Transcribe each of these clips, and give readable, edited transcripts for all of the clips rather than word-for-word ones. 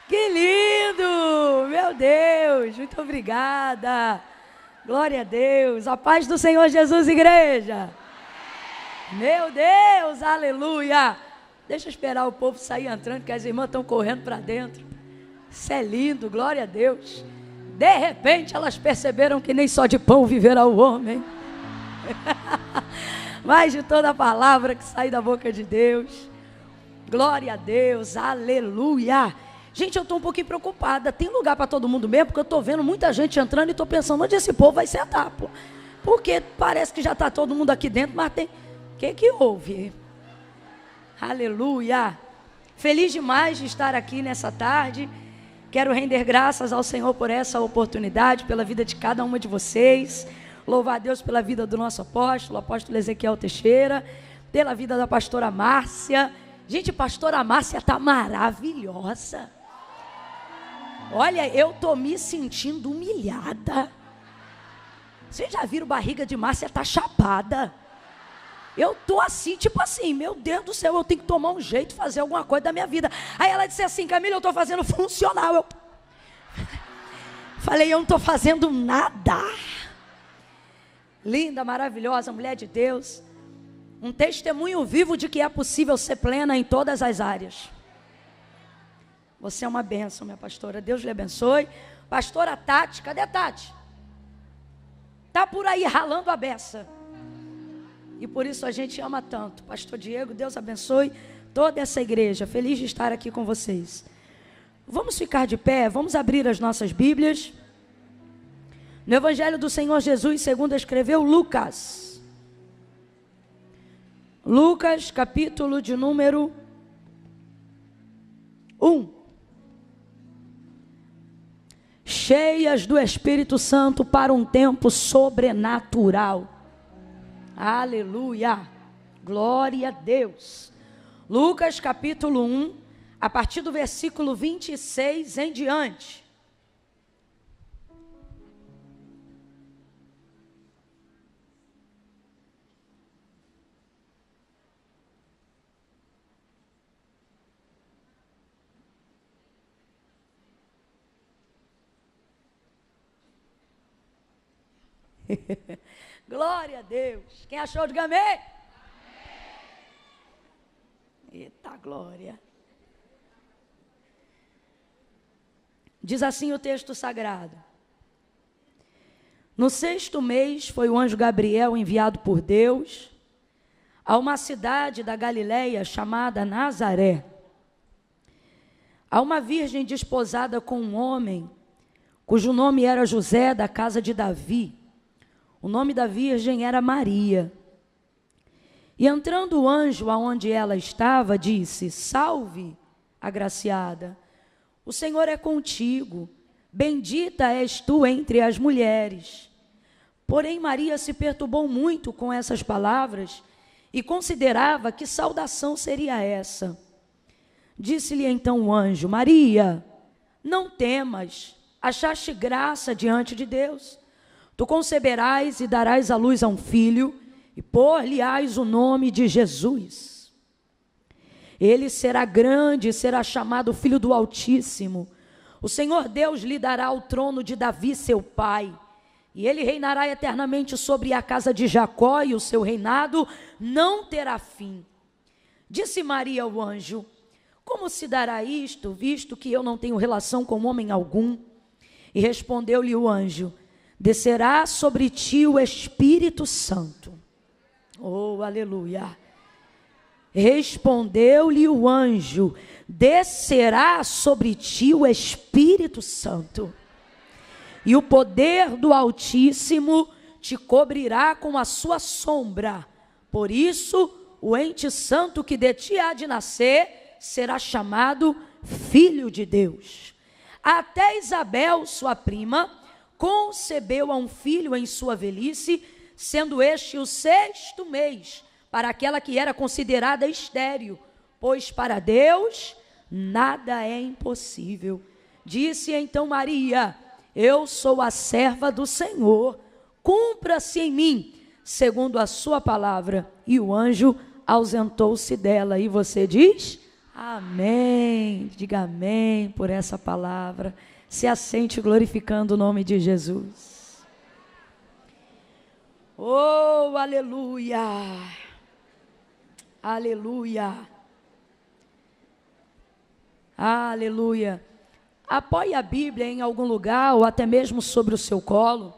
Que lindo! Meu Deus, muito obrigada. Glória a Deus. A paz do Senhor Jesus, igreja. Meu Deus, aleluia. Deixa eu esperar o povo sair entrando, que as irmãs estão correndo para dentro. Isso é lindo, glória a Deus. De repente elas perceberam que nem só de pão viverá o homem, mas de toda a palavra que sai da boca de Deus. Glória a Deus, aleluia. Gente, eu estou um pouquinho preocupada. Tem lugar para todo mundo mesmo? Porque eu estou vendo muita gente entrando e estou pensando onde esse povo vai sentar, pô. Porque parece que já está todo mundo aqui dentro, mas tem... O que houve? Aleluia. Feliz demais de estar aqui nessa tarde. Quero render graças ao Senhor por essa oportunidade, pela vida de cada uma de vocês. Louvar a Deus pela vida do nosso apóstolo Ezequiel Teixeira, pela vida da pastora Márcia. Gente, a pastora Márcia está maravilhosa. Olha, eu estou me sentindo humilhada. Vocês já viram barriga de Márcia? Está chapada. Eu estou assim, tipo assim, meu Deus do céu, eu tenho que tomar um jeito, fazer alguma coisa da minha vida. Aí ela disse assim: Camila, eu estou fazendo funcional. Eu falei, eu não estou fazendo nada. Linda, maravilhosa, mulher de Deus. Um testemunho vivo de que é possível ser plena em todas as áreas. Você é uma bênção, minha pastora. Deus lhe abençoe. Pastora Tati, cadê a Tati? Está por aí ralando a beça. E por isso a gente ama tanto. Pastor Diego, Deus abençoe toda essa igreja. Feliz de estar aqui com vocês. Vamos ficar de pé, vamos abrir as nossas Bíblias. No Evangelho do Senhor Jesus, segundo escreveu Lucas. Lucas, capítulo de número 1. Cheias do Espírito Santo para um tempo sobrenatural. Aleluia, glória a Deus. Lucas capítulo 1, a partir do versículo 26 em diante. Glória a Deus. Quem achou, diga amém. Amém. Eita glória. Diz assim o texto sagrado: no 6º mês foi o anjo Gabriel enviado por Deus a uma cidade da Galileia chamada Nazaré, a uma virgem desposada com um homem cujo nome era José, da casa de Davi. O nome da virgem era Maria. E entrando o anjo aonde ela estava, disse: salve, agraciada, o Senhor é contigo, bendita és tu entre as mulheres. Porém Maria se perturbou muito com essas palavras e considerava que saudação seria essa. Disse-lhe então o anjo: Maria, não temas, achaste graça diante de Deus. Tu conceberás e darás à luz a um filho, e pôr-lhe-ás o nome de Jesus. Ele será grande e será chamado Filho do Altíssimo. O Senhor Deus lhe dará o trono de Davi, seu pai, e ele reinará eternamente sobre a casa de Jacó, e o seu reinado não terá fim. Disse Maria ao anjo: como se dará isto, visto que eu não tenho relação com homem algum? E respondeu-lhe o anjo: descerá sobre ti o Espírito Santo. Oh, aleluia. Respondeu-lhe o anjo: descerá sobre ti o Espírito Santo, e o poder do Altíssimo te cobrirá com a sua sombra. Por isso, o ente santo que de ti há de nascer será chamado Filho de Deus. Até Isabel, sua prima, concebeu a um filho em sua velhice, sendo este o 6º mês para aquela que era considerada estéril, pois para Deus nada é impossível. Disse então Maria: eu sou a serva do Senhor, cumpra-se em mim segundo a sua palavra. E o anjo ausentou-se dela. E você diz Amém. Diga amém por essa palavra. Se assente glorificando o nome de Jesus. Oh, aleluia. Aleluia. Aleluia. Apoie a Bíblia em algum lugar ou até mesmo sobre o seu colo.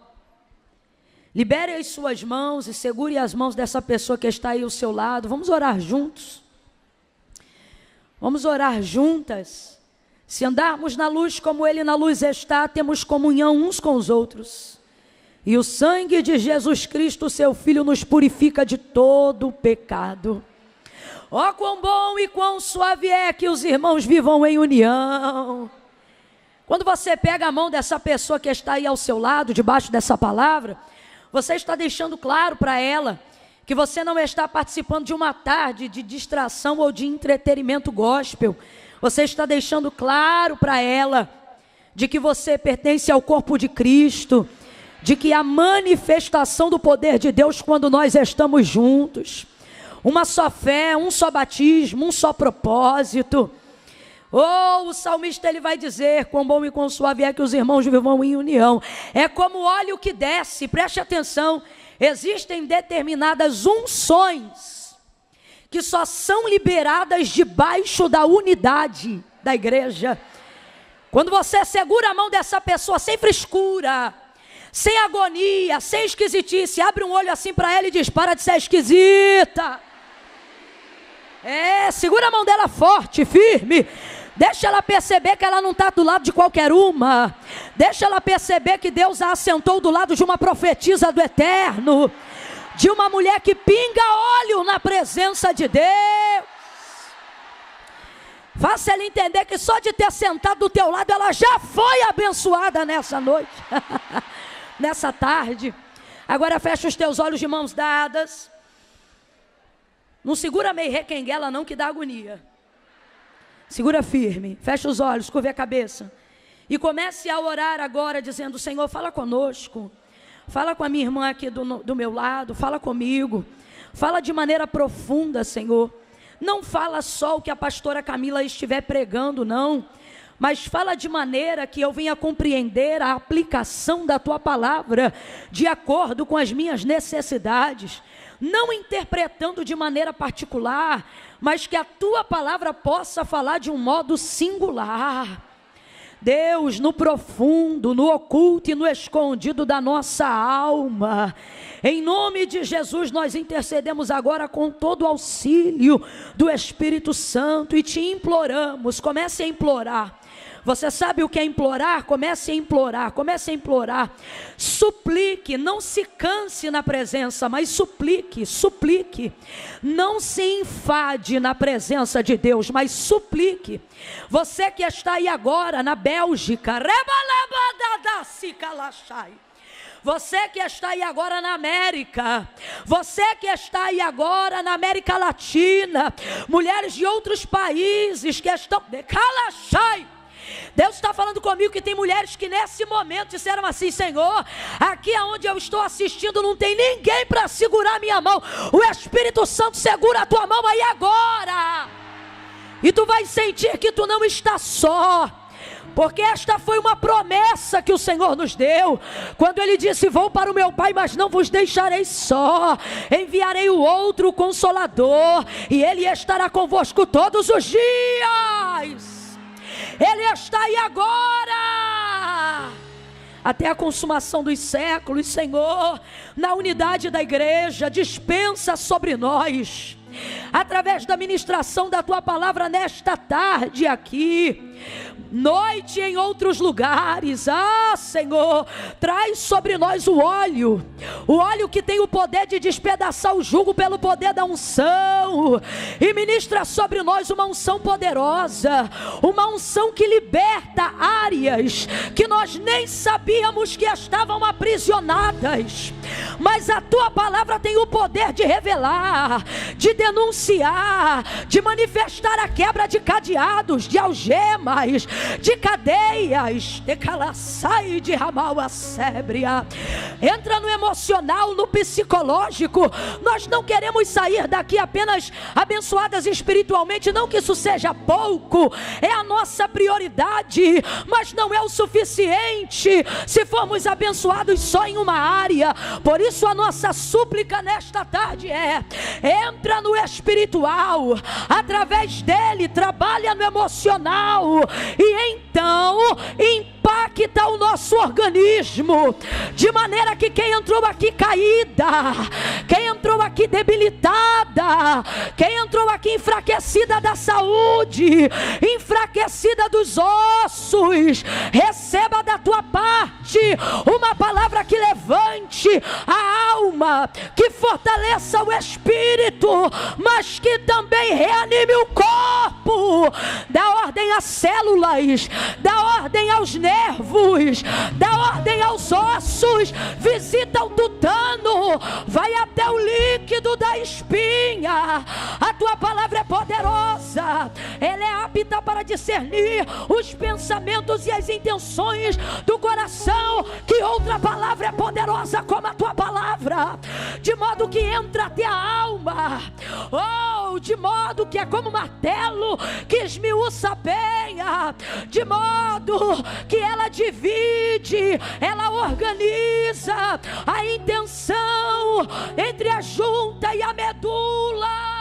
Libere as suas mãos e segure as mãos dessa pessoa que está aí ao seu lado. Vamos orar juntos. Vamos orar juntas. Se andarmos na luz como Ele na luz está, temos comunhão uns com os outros. E o sangue de Jesus Cristo, seu Filho, nos purifica de todo o pecado. Ó, quão bom e quão suave é que os irmãos vivam em união. Quando você pega a mão dessa pessoa que está aí ao seu lado, debaixo dessa palavra, você está deixando claro para ela que você não está participando de uma tarde de distração ou de entretenimento gospel. Você está deixando claro para ela de que você pertence ao corpo de Cristo, de que a manifestação do poder de Deus quando nós estamos juntos. Uma só fé, um só batismo, um só propósito. Oh, o salmista ele vai dizer, quão bom e quão suave é que os irmãos vivam em união. É como óleo que desce, preste atenção, existem determinadas unções que só são liberadas debaixo da unidade da igreja. Quando você segura a mão dessa pessoa sem frescura, sem agonia, sem esquisitice, abre um olho assim para ela e diz, para de ser esquisita. Segura a mão dela forte, firme. Deixa ela perceber que ela não está do lado de qualquer uma. Deixa ela perceber que Deus a assentou do lado de uma profetisa do eterno, de uma mulher que pinga óleo na presença de Deus. Faça ela entender que só de ter sentado do teu lado, ela já foi abençoada nessa noite, nessa tarde. Agora fecha os teus olhos de mãos dadas. Não segura meio requenguela não, que dá agonia. Segura firme, fecha os olhos, curve a cabeça. E comece a orar agora dizendo, Senhor, fala conosco. Fala com a minha irmã aqui do meu lado, fala comigo. Fala de maneira profunda, Senhor. Não fala só o que a pastora Camila estiver pregando, não. Mas fala de maneira que eu venha compreender a aplicação da Tua palavra de acordo com as minhas necessidades. Não interpretando de maneira particular, mas que a Tua palavra possa falar de um modo singular. Deus, no profundo, no oculto e no escondido da nossa alma, em nome de Jesus, nós intercedemos agora com todo o auxílio do Espírito Santo e te imploramos, comece a implorar. Você sabe o que é implorar? Comece a implorar, comece a implorar. Suplique, não se canse na presença, mas suplique, suplique. Não se enfade na presença de Deus, mas suplique. Você que está aí agora na Bélgica, você que está aí agora na América, você que está aí agora na América Latina, mulheres de outros países que estão... Deus está falando comigo que tem mulheres que nesse momento disseram assim, Senhor, aqui aonde eu estou assistindo não tem ninguém para segurar minha mão. O Espírito Santo segura a tua mão aí agora. E tu vai sentir que tu não está só. Porque esta foi uma promessa que o Senhor nos deu, quando Ele disse, vou para o meu Pai, mas não vos deixarei só, enviarei o outro Consolador, e Ele estará convosco todos os dias. Ele está aí agora, até a consumação dos séculos. Senhor, na unidade da igreja, dispensa sobre nós, através da ministração da Tua palavra nesta tarde aqui, noite em outros lugares. Senhor, traz sobre nós o óleo que tem o poder de despedaçar o jugo pelo poder da unção, e ministra sobre nós uma unção poderosa, uma unção que liberta áreas que nós nem sabíamos que estavam aprisionadas, mas a Tua palavra tem o poder de revelar, de denunciar, de manifestar a quebra de cadeados, de algemas, de cadeias, de calaçai, de ramal a sébria. Entra no emocional, no psicológico. Nós não queremos sair daqui apenas abençoadas espiritualmente, não que isso seja pouco, é a nossa prioridade, mas não é o suficiente se formos abençoados só em uma área. Por isso a nossa súplica nesta tarde entra no espiritual, através dele trabalha no emocional, e então impacta o nosso organismo, de maneira que quem entrou aqui caída, quem entrou aqui debilitada, quem entrou aqui enfraquecida da saúde, enfraquecida dos ossos, receba da tua parte uma palavra que levante a alma, que fortaleça o espírito, mas que também reanime o corpo, dá ordem às células, dá ordem aos nervos, dá ordem aos ossos, visita o tutano, vai até o líquido da espinha. A tua palavra é poderosa, ela é apta para discernir os pensamentos e as intenções do coração. Que outra palavra é poderosa como a tua palavra, de modo que entra até a alma, de modo que é como martelo que esmiuça a penha, de modo que ela divide, ela organiza a intenção entre a junta e a medula.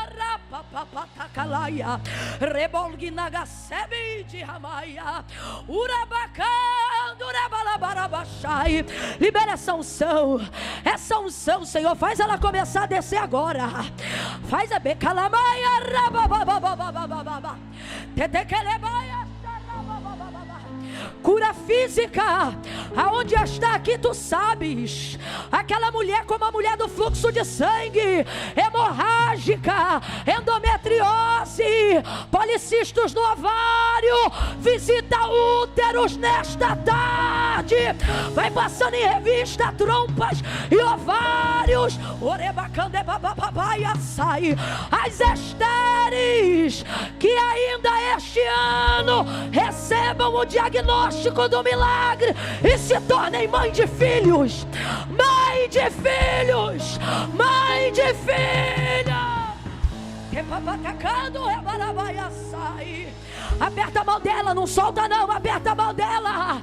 Libera essa unção, Senhor, faz ela começar a descer agora, faz a becalamaia, cura física, aonde está aqui tu sabes, aquela mulher como a mulher do fluxo de sangue, hemorrágica, endometriose, policistos no ovário, visita úteros nesta tarde, vai passando em revista trompas e ovários, as estéreis que ainda este ano recebam o diagnóstico do milagre e se tornem mãe de filhos, mãe de filhos, mãe de filhos. Aperta a mão dela, não solta não, aperta a mão dela,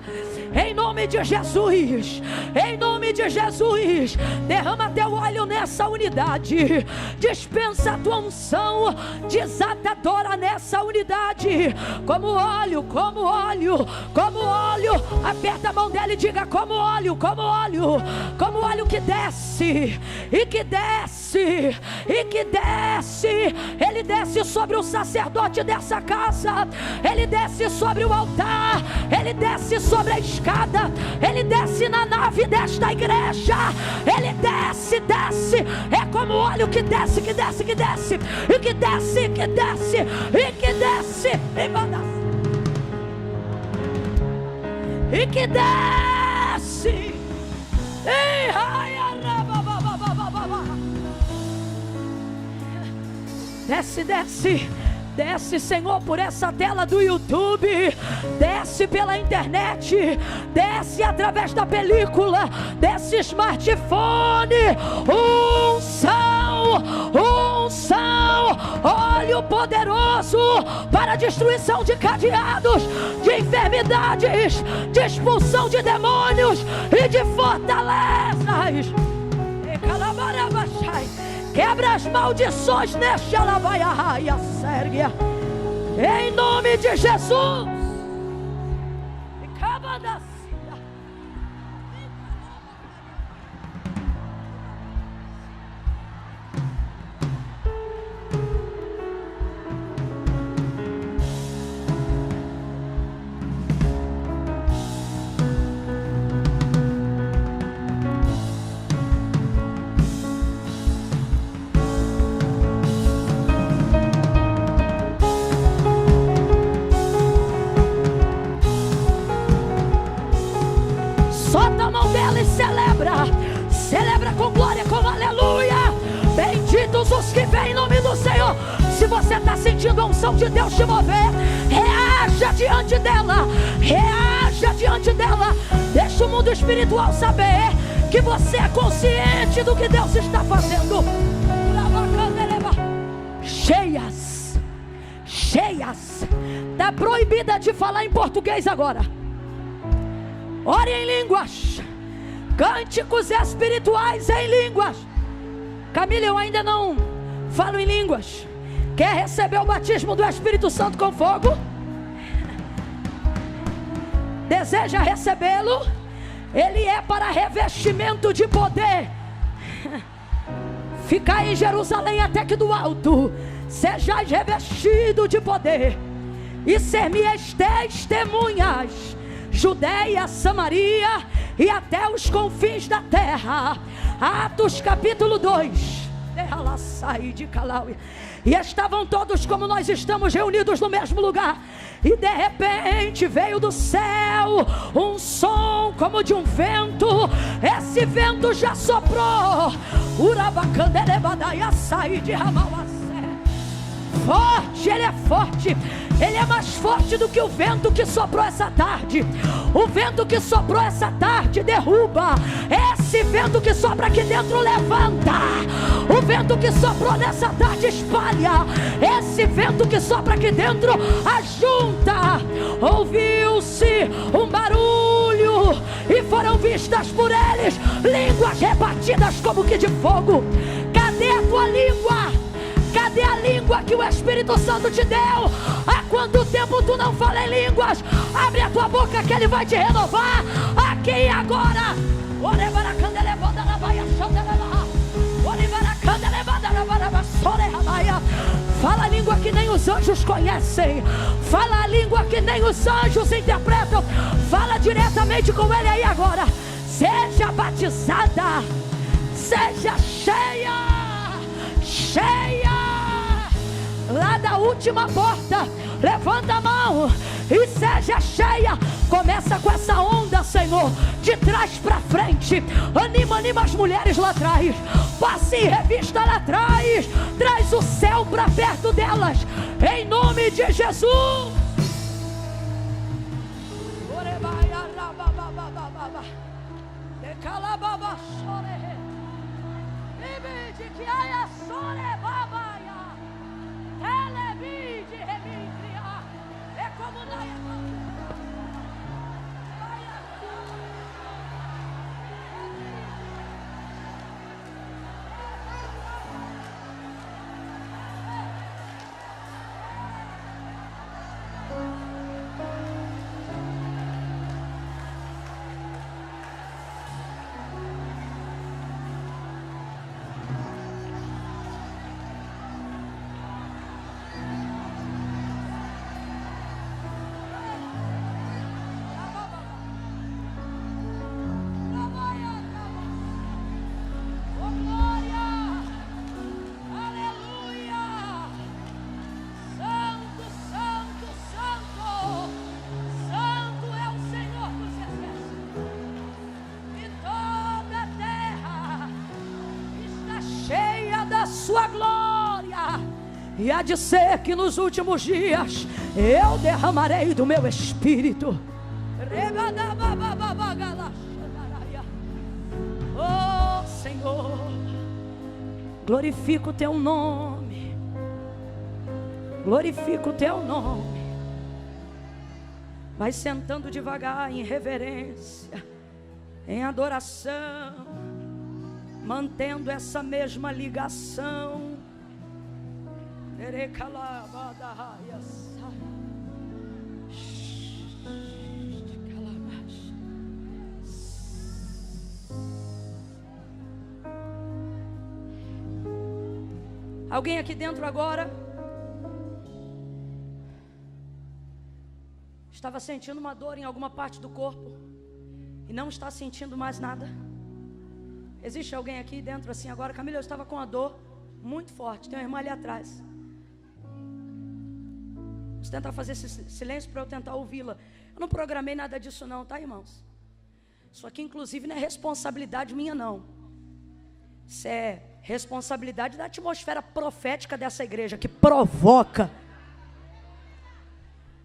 em nome de Jesus, em nome de Jesus. Derrama teu óleo nessa unidade, dispensa a tua unção desatadora nessa unidade, como óleo, como óleo, como óleo. Aperta a mão dela e diga: como óleo, como óleo, como óleo que desce, e que desce, e que desce. Ele desce sobre o sacerdote dessa casa, ele desce sobre o altar, ele desce sobre a escada, ele desce na nave desta igreja, ele desce, desce, é como óleo que desce, que desce, que desce, e que desce, que desce, e que desce, e que desce, desce, desce, desce, Senhor, por essa tela do YouTube, desce pela internet, desce através da película, desce smartphone, unção, unção, óleo poderoso para destruição de cadeados, de enfermidades, de expulsão de demônios e de fortalezas. Quebra as maldições neste alabaia sérgia, em nome de Jesus. Celebra com glória, com aleluia. Bendito todos os que vêm em nome do Senhor. Se você está sentindo a unção de Deus te mover, reaja diante dela, reaja diante dela. Deixa o mundo espiritual saber que você é consciente do que Deus está fazendo. Cheias, cheias. Está proibida de falar em português agora. Ore em línguas, cânticos espirituais em línguas. Camila, eu ainda não falo em línguas. Quer receber o batismo do Espírito Santo com fogo? Deseja recebê-lo? Ele é para revestimento de poder. Ficai em Jerusalém até que do alto sejais revestido de poder, e ser-me-eis testemunhas, Judeia, Samaria e até os confins da terra. Atos capítulo 2. E estavam todos como nós estamos reunidos no mesmo lugar, e de repente veio do céu um som como de um vento. Esse vento já soprou. Forte, ele é forte. Ele é mais forte do que o vento que soprou essa tarde. O vento que soprou essa tarde derruba. Esse vento que sopra aqui dentro levanta. O vento que soprou nessa tarde espalha. Esse vento que sopra aqui dentro ajunta. Ouviu-se um barulho e foram vistas por eles línguas repartidas como que de fogo. Cadê a tua língua? Cadê a língua que o Espírito Santo te deu? Há quanto tempo tu não fala em línguas? Abre a tua boca que Ele vai te renovar aqui e agora. Fala a língua que nem os anjos conhecem. Fala a língua que nem os anjos interpretam. Fala diretamente com Ele aí agora. Seja batizada. Seja cheia. Cheia lá da última porta. Levanta a mão e seja cheia. Começa com essa onda, Senhor, de trás para frente. Anima as mulheres lá atrás. Passe em revista lá atrás. Traz o céu para perto delas, em nome de Jesus. Que há sole babaia, televide remindria, é como sua glória. E há de ser que nos últimos dias eu derramarei do meu espírito. Oh Senhor, glorifica o teu nome. Glorifica o teu nome. Vai sentando devagar em reverência, em adoração, mantendo essa mesma ligação. Alguém aqui dentro agora estava sentindo uma dor em alguma parte do corpo e não está sentindo mais nada? Existe alguém aqui dentro assim agora? Camila, eu estava com uma dor muito forte. Tem uma irmã ali atrás. Vamos tentar fazer esse silêncio para eu tentar ouvi-la. Eu não programei nada disso não, tá, irmãos? Isso aqui inclusive não é responsabilidade minha não. Isso é Responsabilidade da atmosfera profética dessa igreja, que provoca.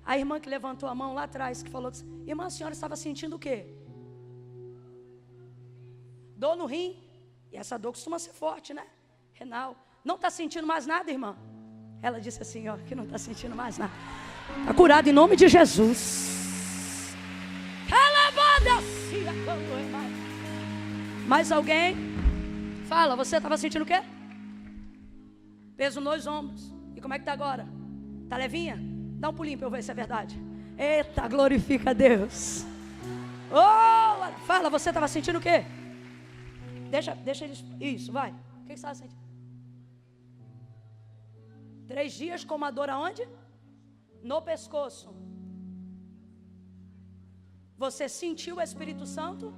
A irmã que levantou a mão lá atrás, que falou, irmã, a senhora estava sentindo o quê? Dor no rim. E essa dor costuma ser forte, né? Renal. Não está sentindo mais nada, irmã? Ela disse assim, ó, que não está sentindo mais nada. Está curado em nome de Jesus. Mais alguém? Fala, você estava sentindo o quê? Peso nos ombros. E como é que está agora? Está levinha? Dá um pulinho para eu ver se é verdade. Eita, glorifica a Deus. Oh, fala, você estava sentindo o quê? Deixa eles... Isso, vai. O que você estava sentindo? 3 dias com uma dor aonde? No pescoço. Você sentiu o Espírito Santo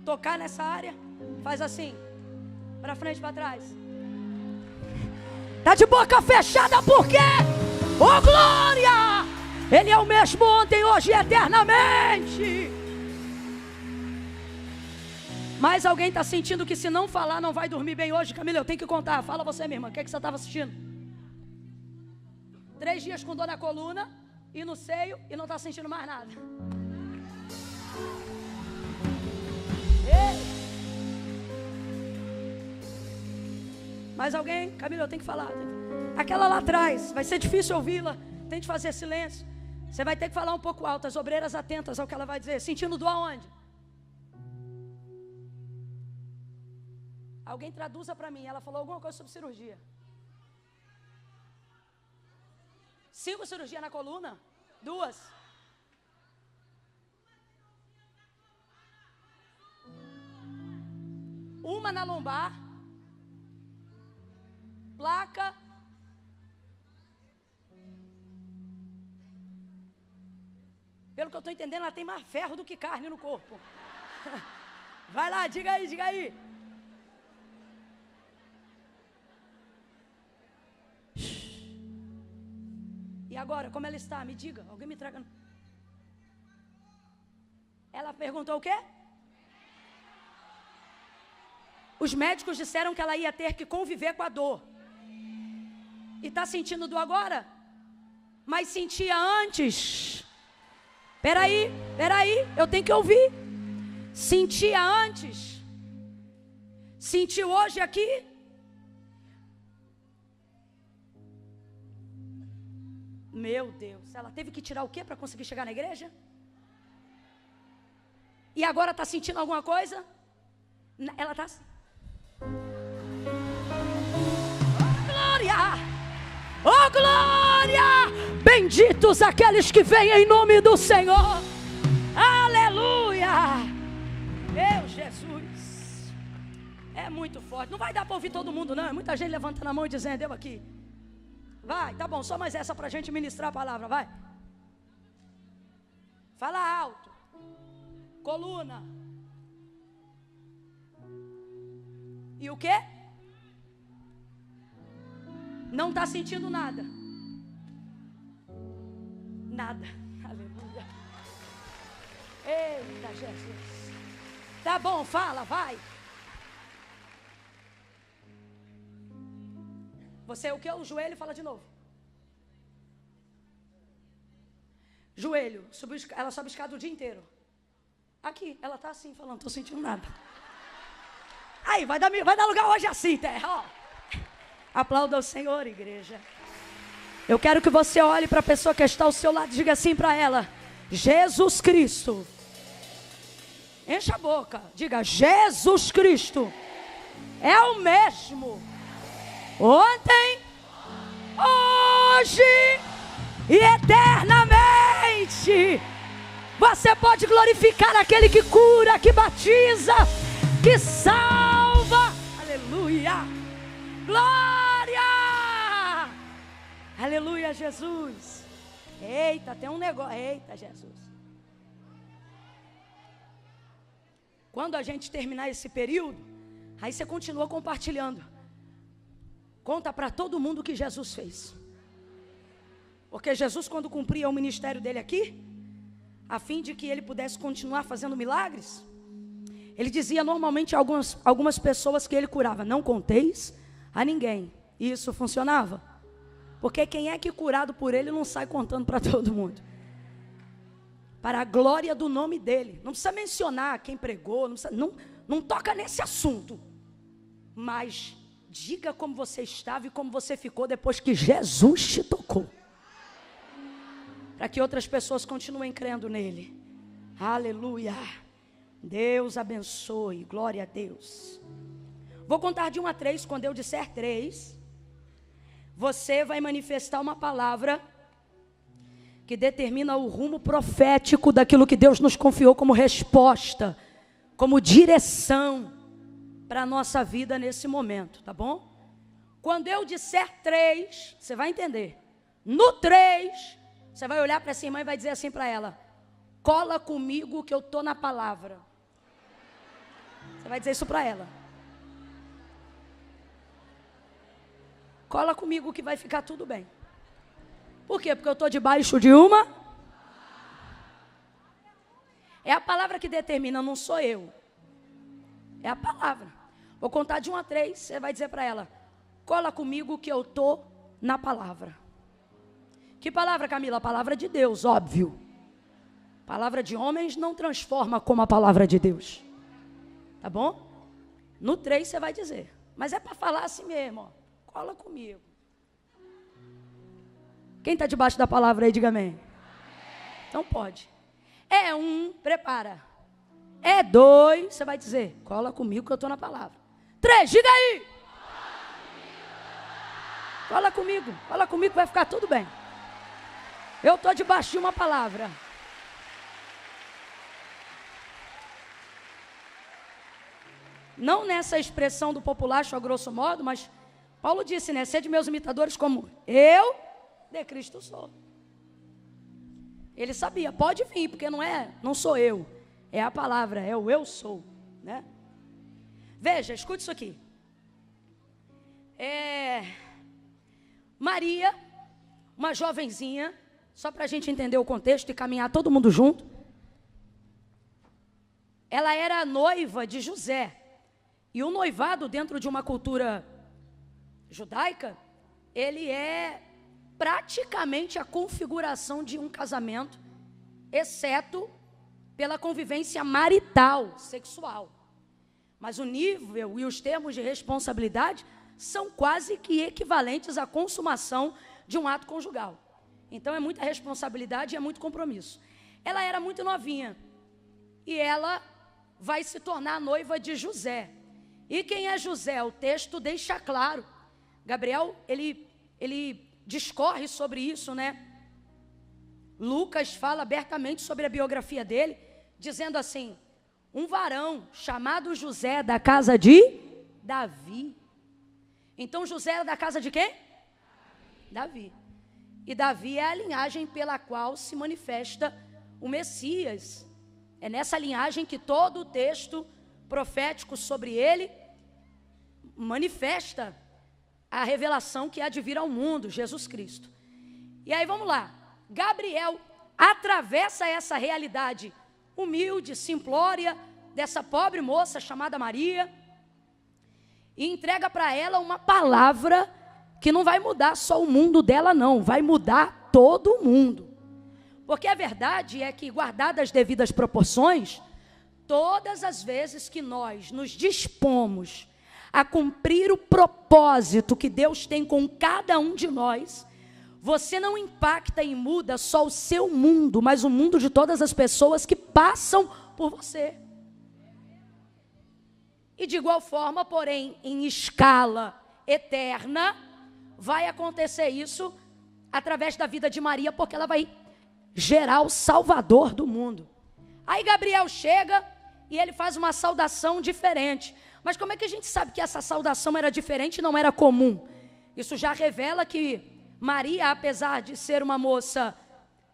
tocar nessa área? Faz assim. Para frente, para trás. Tá de boca fechada por quê? Oh, glória! Ele é o mesmo ontem, hoje e eternamente. Mas alguém está sentindo que se não falar não vai dormir bem hoje? Camila, eu tenho que contar. Fala você, minha irmã, o que você estava assistindo? 3 dias com dor na coluna e no seio e não está sentindo mais nada. Ei. Mais alguém? Camila, eu tenho que falar. Aquela lá atrás, vai ser difícil ouvi-la. Tente fazer silêncio. Você vai ter que falar um pouco alto. As obreiras atentas ao que ela vai dizer. Sentindo dor aonde? Alguém traduza para mim. Ela falou alguma coisa sobre cirurgia. 5 cirurgias na coluna? 2. Uma na lombar. Placa. Pelo que eu estou entendendo, ela tem mais ferro do que carne no corpo. Vai lá, diga aí, diga aí. E agora, como ela está? Me diga, alguém me traga. Ela perguntou o quê? Os médicos disseram que ela ia ter que conviver com a dor. E está sentindo dor agora? Mas sentia antes. Peraí, eu tenho que ouvir. Sentia antes. Sentiu hoje aqui? Meu Deus, ela teve que tirar o quê para conseguir chegar na igreja? E agora está sentindo alguma coisa? Ela está... Oh, glória! Oh, glória! Benditos aqueles que vêm em nome do Senhor. Aleluia! Meu Jesus. É muito forte. Não vai dar para ouvir todo mundo, não. É muita gente levantando a mão e dizendo, eu aqui. Vai, tá bom, só mais essa para a gente ministrar a palavra, vai. Fala alto. Coluna. E o quê? Não está sentindo nada. Nada. Aleluia. Eita, Jesus. Tá bom, fala, vai. Você o que? O joelho, fala de novo. Joelho. Ela sobe escada o dia inteiro. Aqui, ela está assim, falando, estou sentindo nada. Aí, vai dar lugar hoje assim, terra, ó. Aplauda o Senhor, igreja. Eu quero que você olhe para a pessoa que está ao seu lado e diga assim para ela: Jesus Cristo. Encha a boca, diga: Jesus Cristo é o mesmo ontem, hoje e eternamente. Você pode glorificar aquele que cura, que batiza, que salva. Aleluia. Glória! Aleluia, Jesus. Eita, tem um negócio. Eita, Jesus. Quando a gente terminar esse período, aí você continua compartilhando. Conta para todo mundo o que Jesus fez. Porque Jesus, quando cumpria o ministério dele aqui, a fim de que ele pudesse continuar fazendo milagres, Ele dizia normalmente a algumas pessoas que ele curava: não conteis a ninguém. E isso funcionava. Porque quem é que curado por ele não sai contando para todo mundo. Para a glória do nome dele. Não precisa mencionar quem pregou, não toca nesse assunto. Mas diga como você estava e como você ficou depois que Jesus te tocou. Para que outras pessoas continuem crendo nele. Aleluia. Deus abençoe, glória a Deus. Vou contar de 1 a 3, quando eu disser 3, você vai manifestar uma palavra que determina o rumo profético daquilo que Deus nos confiou como resposta, como direção para a nossa vida nesse momento, tá bom? Quando eu disser 3, você vai entender. No 3, você vai olhar para essa irmã e vai dizer assim para ela: cola comigo que eu estou na palavra. Você vai dizer isso para ela. Cola comigo que vai ficar tudo bem. Por quê? Porque eu estou debaixo de uma. É a palavra que determina, não sou eu. É a palavra. Vou contar de 1 a 3, você vai dizer para ela: cola comigo que eu estou na palavra. Que palavra, Camila? A palavra de Deus, óbvio. Palavra de homens não transforma como a palavra de Deus. Tá bom? No 3 você vai dizer. Mas é para falar assim mesmo, ó. Cola comigo. Quem está debaixo da palavra aí, diga amém. Então pode. É 1, prepara. É 2, você vai dizer: cola comigo que eu estou na palavra. 3, diga aí. Cola comigo que vai ficar tudo bem. Eu estou debaixo de uma palavra. Não nessa expressão do populacho a grosso modo, mas Paulo disse, né? Sede meus imitadores como eu de Cristo sou. Ele sabia, pode vir, porque não sou eu. É a palavra, é o eu sou, né? Veja, escute isso aqui. Maria, uma jovenzinha, só para a gente entender o contexto e caminhar todo mundo junto. Ela era noiva de José. E o noivado, dentro de uma cultura judaica, ele é praticamente a configuração de um casamento, exceto pela convivência marital, sexual. Mas o nível e os termos de responsabilidade são quase que equivalentes à consumação de um ato conjugal. Então é muita responsabilidade e é muito compromisso. Ela era muito novinha e ela vai se tornar noiva de José. E quem é José? O texto deixa claro. Gabriel, ele discorre sobre isso, né? Lucas fala abertamente sobre a biografia dele, dizendo assim: um varão chamado José da casa de Davi. Então José era da casa de quem? Davi. E Davi é a linhagem pela qual se manifesta o Messias. É nessa linhagem que todo o texto profético sobre ele manifesta a revelação que há de vir ao mundo, Jesus Cristo. E aí vamos lá. Gabriel atravessa essa realidade humilde, simplória, dessa pobre moça chamada Maria, e entrega para ela uma palavra que não vai mudar só o mundo dela, não, vai mudar todo o mundo. Porque a verdade é que, guardadas as devidas proporções, todas as vezes que nós nos dispomos a cumprir o propósito que Deus tem com cada um de nós, você não impacta e muda só o seu mundo, mas o mundo de todas as pessoas que passam por você. E de igual forma, porém, em escala eterna, vai acontecer isso através da vida de Maria, porque ela vai gerar o Salvador do mundo. Aí Gabriel chega e ele faz uma saudação diferente. Mas como é que a gente sabe que essa saudação era diferente e não era comum? Isso já revela que Maria, apesar de ser uma moça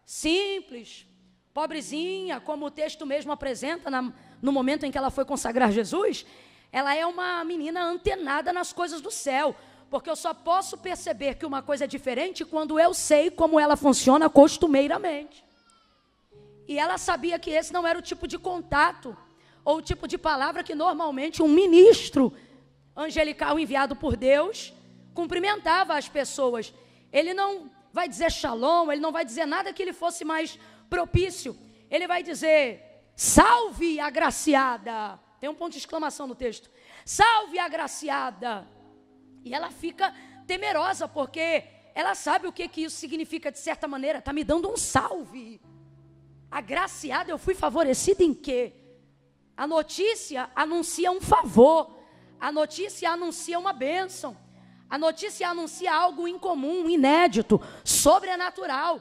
simples, pobrezinha, como o texto mesmo apresenta no momento em que ela foi consagrar Jesus, ela é uma menina antenada nas coisas do céu, porque eu só posso perceber que uma coisa é diferente quando eu sei como ela funciona costumeiramente. E ela sabia que esse não era o tipo de contato ou o tipo de palavra que normalmente um ministro angelical enviado por Deus cumprimentava as pessoas. Ele não vai dizer shalom, ele não vai dizer nada que lhe fosse mais propício. Ele vai dizer, salve agraciada. Tem um ponto de exclamação no texto. Salve agraciada. E ela fica temerosa, porque ela sabe o que isso significa de certa maneira. Está me dando um salve. Agraciada, eu fui favorecida em quê? A notícia anuncia um favor. A notícia anuncia uma bênção. A notícia anuncia algo incomum, inédito, sobrenatural.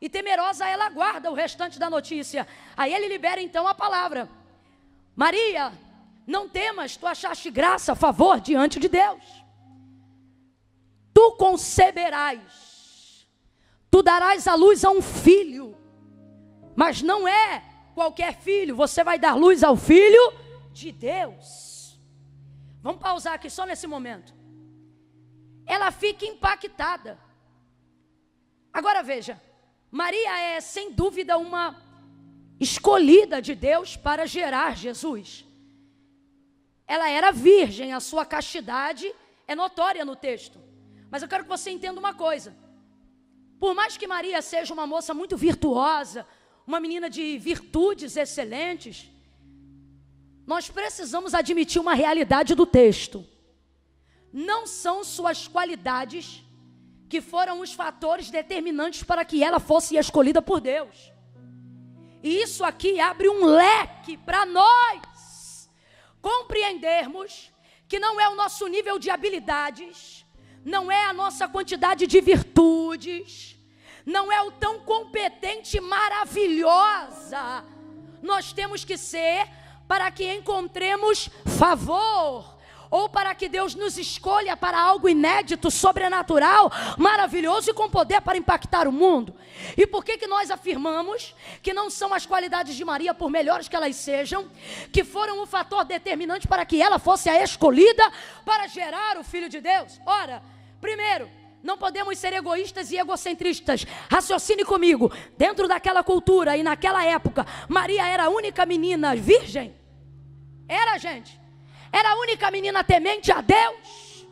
E temerosa ela aguarda o restante da notícia. Aí ele libera então a palavra. Maria, não temas, tu achaste graça, favor diante de Deus. Tu conceberás, tu darás à luz a um filho. Mas não é qualquer filho, você vai dar luz ao Filho de Deus. Vamos pausar aqui só nesse momento. Ela fica impactada. Agora veja, Maria é sem dúvida uma escolhida de Deus para gerar Jesus. Ela era virgem, a sua castidade é notória no texto. Mas eu quero que você entenda uma coisa. Por mais que Maria seja uma moça muito virtuosa, uma menina de virtudes excelentes, nós precisamos admitir uma realidade do texto. Não são suas qualidades que foram os fatores determinantes para que ela fosse escolhida por Deus. E isso aqui abre um leque para nós compreendermos que não é o nosso nível de habilidades, não é a nossa quantidade de virtudes, não é o tão competente, maravilhosa. Nós temos que ser para que encontremos favor, ou para que Deus nos escolha para algo inédito, sobrenatural, maravilhoso e com poder para impactar o mundo. E por que nós afirmamos que não são as qualidades de Maria, por melhores que elas sejam, que foram o fator determinante para que ela fosse a escolhida para gerar o Filho de Deus? Ora, primeiro, não podemos ser egoístas e egocentristas. Raciocine comigo. Dentro daquela cultura e naquela época, Maria era a única menina virgem? Era, gente? Era a única menina temente a Deus?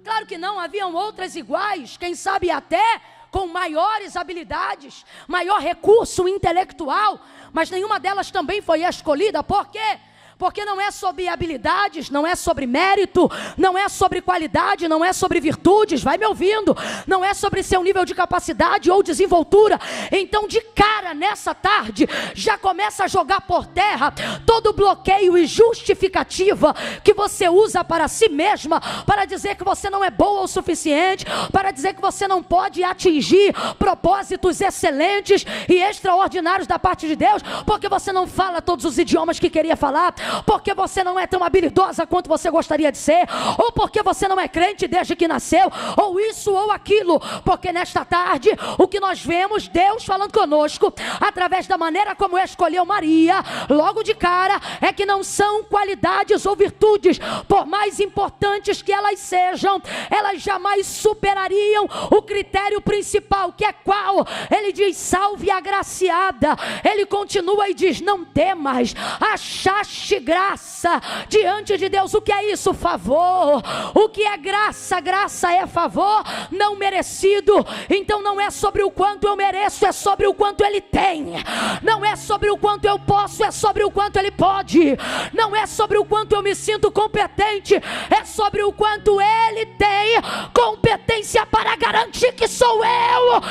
Claro que não, haviam outras iguais, quem sabe até com maiores habilidades, maior recurso intelectual, mas nenhuma delas também foi escolhida. Por quê? Porque não é sobre habilidades, não é sobre mérito, não é sobre qualidade, não é sobre virtudes, vai me ouvindo, não é sobre seu nível de capacidade ou desenvoltura. Então de cara nessa tarde, já começa a jogar por terra todo bloqueio e justificativa que você usa para si mesma, para dizer que você não é boa o suficiente, para dizer que você não pode atingir propósitos excelentes e extraordinários da parte de Deus, porque você não fala todos os idiomas que queria falar, porque você não é tão habilidosa quanto você gostaria de ser, ou porque você não é crente desde que nasceu, ou isso ou aquilo. Porque nesta tarde o que nós vemos Deus falando conosco através da maneira como escolheu Maria, logo de cara, é que não são qualidades ou virtudes, por mais importantes que elas sejam, elas jamais superariam o critério principal, que é qual? Ele diz, salve agraciada. Ele continua e diz, não temas, achaste graça diante de Deus. O que é isso? Favor. O que é graça? Graça é favor não merecido. Então não é sobre o quanto eu mereço, é sobre o quanto Ele tem. Não é sobre o quanto eu posso, é sobre o quanto Ele pode. Não é sobre o quanto eu me sinto competente, é sobre o quanto Ele tem competência para garantir que sou eu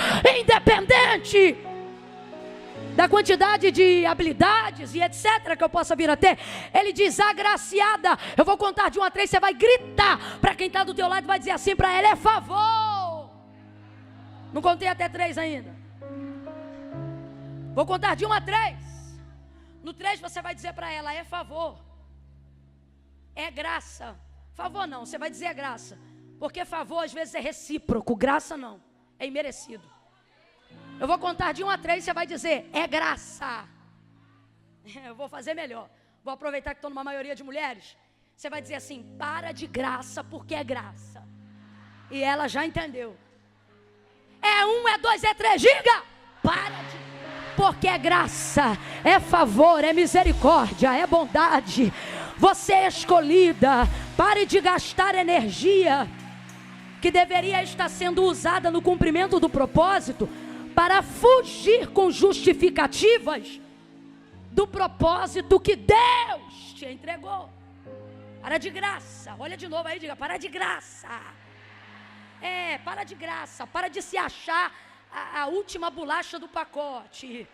independente da quantidade de habilidades e etc. que eu possa vir a ter. Ele diz, agraciada. Eu vou contar de 1 a 3, você vai gritar para quem está do teu lado e vai dizer assim para ela, é favor. Não contei até 3 ainda. Vou contar de 1 a 3. No 3 você vai dizer para ela, é favor. É graça. Favor não, você vai dizer é graça. Porque favor às vezes é recíproco, graça não, é imerecido. Eu vou contar de 1 a 3, você vai dizer, é graça. Eu vou fazer melhor. Vou aproveitar que estou numa maioria de mulheres. Você vai dizer assim, para de graça, porque é graça. E ela já entendeu. É 1, é 2, é 3, diga. Para de Porque é graça, é favor, é misericórdia, é bondade. Você é escolhida. Pare de gastar energia que deveria estar sendo usada no cumprimento do propósito para fugir com justificativas do propósito que Deus te entregou. Para de graça. Olha de novo aí, diga, para de graça. Para de graça. Para de se achar a última bolacha do pacote,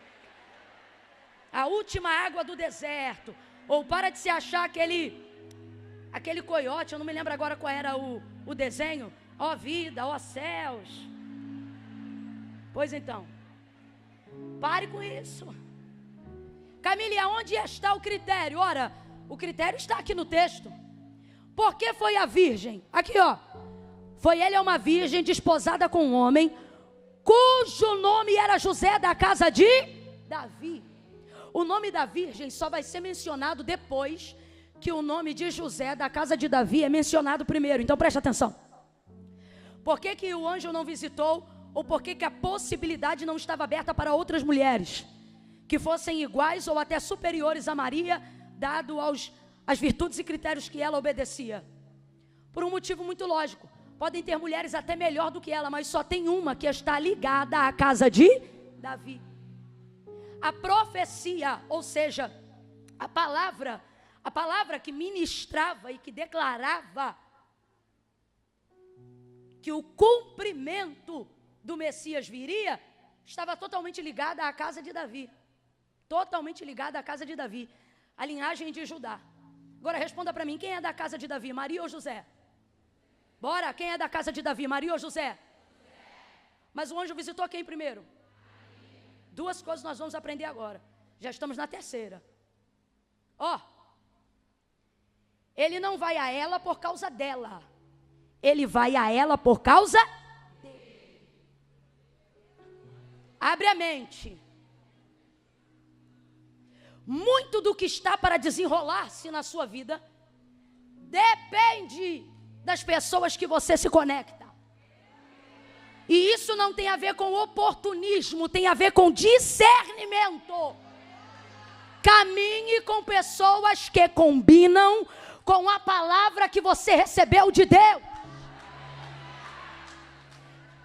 a última água do deserto. Ou para de se achar aquele coiote. Eu não me lembro agora qual era o desenho. Ó vida, ó céus. Pois então, pare com isso. Camille, aonde está o critério? Ora, o critério está aqui no texto. Por que foi a virgem? Aqui ó, foi ele uma virgem desposada com um homem, cujo nome era José, da casa de Davi. O nome da virgem só vai ser mencionado depois que o nome de José, da casa de Davi, é mencionado primeiro. Então preste atenção. Por que o anjo não visitou, ou por que a possibilidade não estava aberta para outras mulheres que fossem iguais ou até superiores a Maria, dado as virtudes e critérios que ela obedecia? Por um motivo muito lógico. Podem ter mulheres até melhor do que ela, mas só tem uma que está ligada à casa de Davi. A profecia, ou seja, a palavra que ministrava e que declarava que o cumprimento do Messias viria, estava totalmente ligada à casa de Davi. Totalmente ligada à casa de Davi, a linhagem de Judá. Agora responda para mim, quem é da casa de Davi, Maria ou José? Bora, quem é da casa de Davi, Maria ou José? Mas o anjo visitou quem primeiro? Duas coisas nós vamos aprender agora. Já estamos na terceira. Ele não vai a ela por causa dela. Ele vai a ela por causa dele. Abre a mente. Muito do que está para desenrolar-se na sua vida depende das pessoas que você se conecta. E isso não tem a ver com oportunismo, tem a ver com discernimento. Caminhe com pessoas que combinam com a palavra que você recebeu de Deus.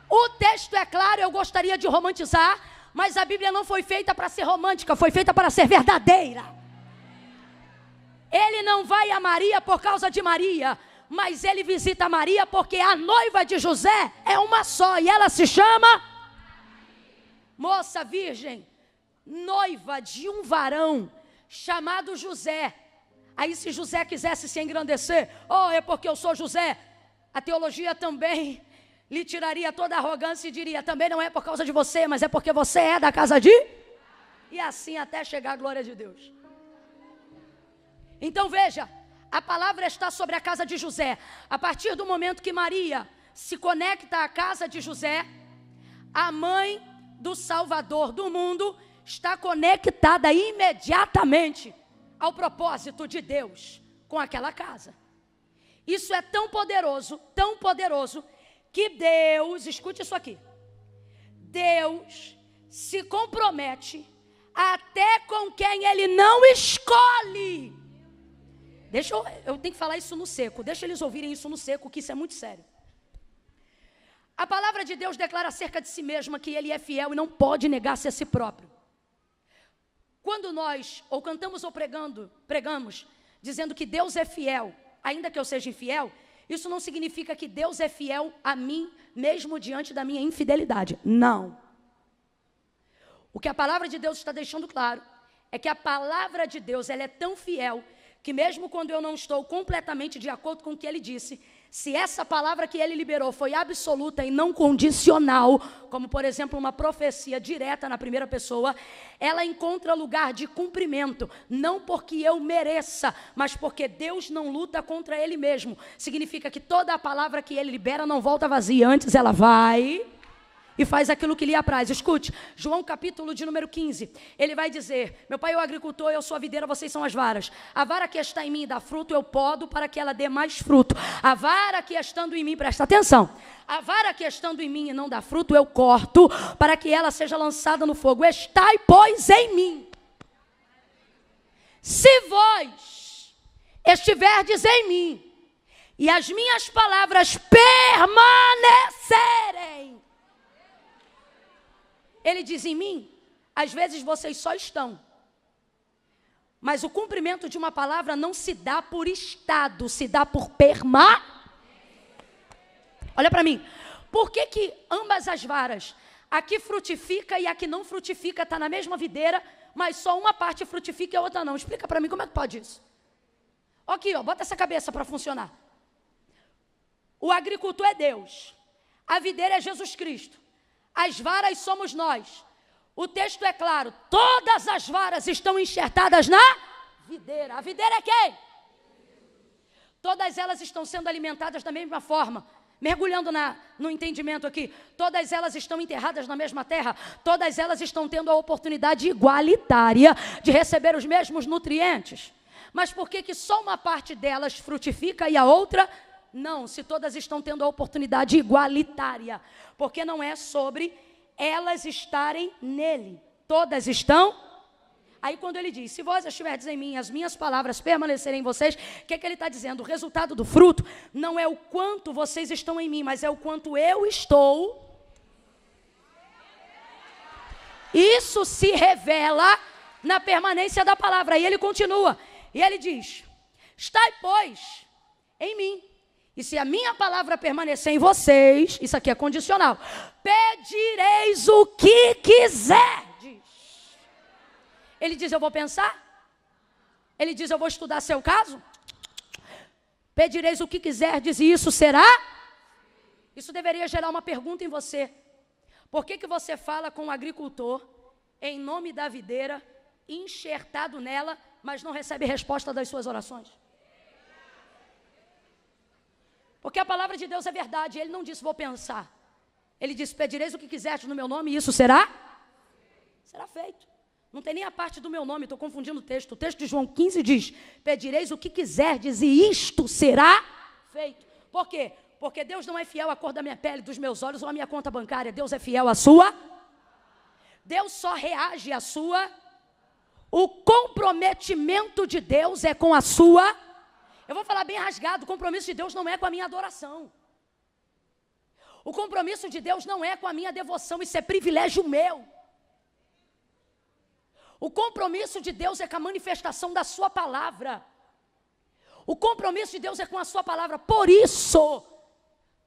O texto é claro, eu gostaria de romantizar, mas a Bíblia não foi feita para ser romântica, foi feita para ser verdadeira. Ele não vai a Maria por causa de Maria, mas ele visita Maria porque a noiva de José é uma só e ela se chama moça virgem, noiva de um varão chamado José. Aí se José quisesse se engrandecer, é porque eu sou José, a teologia também lhe tiraria toda a arrogância e diria, também não é por causa de você, mas é porque você é da casa de... E assim até chegar a glória de Deus. Então veja, a palavra está sobre a casa de José. A partir do momento que Maria se conecta à casa de José, a mãe do Salvador do mundo está conectada imediatamente ao propósito de Deus com aquela casa. Isso é tão poderoso, que Deus, escute isso aqui, Deus se compromete até com quem Ele não escolhe. Eu tenho que falar isso no seco, deixa eles ouvirem isso no seco, que isso é muito sério. A palavra de Deus declara acerca de si mesma que Ele é fiel e não pode negar-se a si próprio. Quando nós ou cantamos ou pregamos, dizendo que Deus é fiel, ainda que eu seja infiel, isso não significa que Deus é fiel a mim, mesmo diante da minha infidelidade. Não. O que a palavra de Deus está deixando claro é que a palavra de Deus ela é tão fiel que mesmo quando eu não estou completamente de acordo com o que Ele disse, se essa palavra que Ele liberou foi absoluta e não condicional, como por exemplo uma profecia direta na primeira pessoa, ela encontra lugar de cumprimento, não porque eu mereça, mas porque Deus não luta contra Ele mesmo. Significa que toda a palavra que Ele libera não volta vazia, antes ela vai e faz aquilo que lhe apraz. Escute, João capítulo de número 15, ele vai dizer: meu pai é o agricultor, eu sou a videira, vocês são as varas. A vara que está em mim dá fruto, eu podo para que ela dê mais fruto. A vara que estando em mim, presta atenção, a vara que estando em mim e não dá fruto, eu corto para que ela seja lançada no fogo. Estai, pois, em mim. Se vós estiverdes em mim e as minhas palavras permanecerem, ele diz: em mim, às vezes vocês só estão, mas o cumprimento de uma palavra não se dá por estado, se dá por Olha para mim, por que ambas as varas, a que frutifica e a que não frutifica, está na mesma videira, mas só uma parte frutifica e a outra não? Explica para mim como é que pode isso. Aqui, ó, bota essa cabeça para funcionar. O agricultor é Deus, a videira é Jesus Cristo, as varas somos nós. O texto é claro, todas as varas estão enxertadas na videira. A videira é quem? Todas elas estão sendo alimentadas da mesma forma. Mergulhando no entendimento aqui, todas elas estão enterradas na mesma terra, todas elas estão tendo a oportunidade igualitária de receber os mesmos nutrientes. Mas por que só uma parte delas frutifica e a outra não? Se todas estão tendo a oportunidade igualitária, porque não é sobre elas estarem nele, todas estão. Aí quando ele diz: se vós estiverdes em mim, as minhas palavras permanecerem em vocês, o que ele está dizendo? O resultado do fruto não é o quanto vocês estão em mim, mas é o quanto eu estou. Isso se revela na permanência da palavra. Aí ele continua, e ele diz: estai, pois, em mim, e se a minha palavra permanecer em vocês, isso aqui é condicional, pedireis o que quiser. Ele diz: eu vou pensar. Ele diz: eu vou estudar seu caso. Pedireis o que quiserdes e isso será. Isso deveria gerar uma pergunta em você. Por que você fala com o agricultor, em nome da videira, enxertado nela, mas não recebe resposta das suas orações? Porque a palavra de Deus é verdade. Ele não disse: vou pensar. Ele disse: pedireis o que quiserdes no meu nome e isso será feito. Não tem nem a parte do meu nome, estou confundindo o texto. O texto de João 15 diz: pedireis o que quiserdes e isto será feito. Por quê? Porque Deus não é fiel à cor da minha pele, dos meus olhos ou à minha conta bancária. Deus é fiel à sua. Deus só reage à sua. O comprometimento de Deus é com a sua. Eu vou falar bem rasgado: o compromisso de Deus não é com a minha adoração. O compromisso de Deus não é com a minha devoção, isso é privilégio meu. O compromisso de Deus é com a manifestação da sua palavra. O compromisso de Deus é com a sua palavra. Por isso,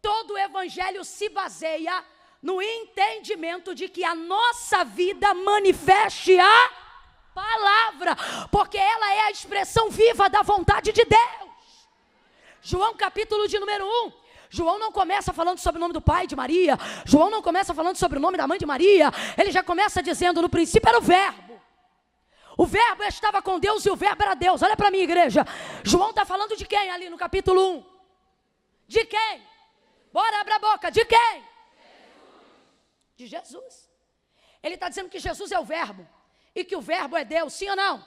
todo o evangelho se baseia no entendimento de que a nossa vida manifeste a palavra, porque ela é a expressão viva da vontade de Deus. João capítulo de número 1. João não começa falando sobre o nome do pai de Maria. João não começa falando sobre o nome da mãe de Maria. Ele já começa dizendo: no princípio era o verbo. O verbo estava com Deus e o verbo era Deus. Olha para mim, igreja. João está falando de quem ali no capítulo 1? De quem? Bora, abre a boca. De quem? De Jesus. Ele está dizendo que Jesus é o verbo e que o verbo é Deus, sim ou não?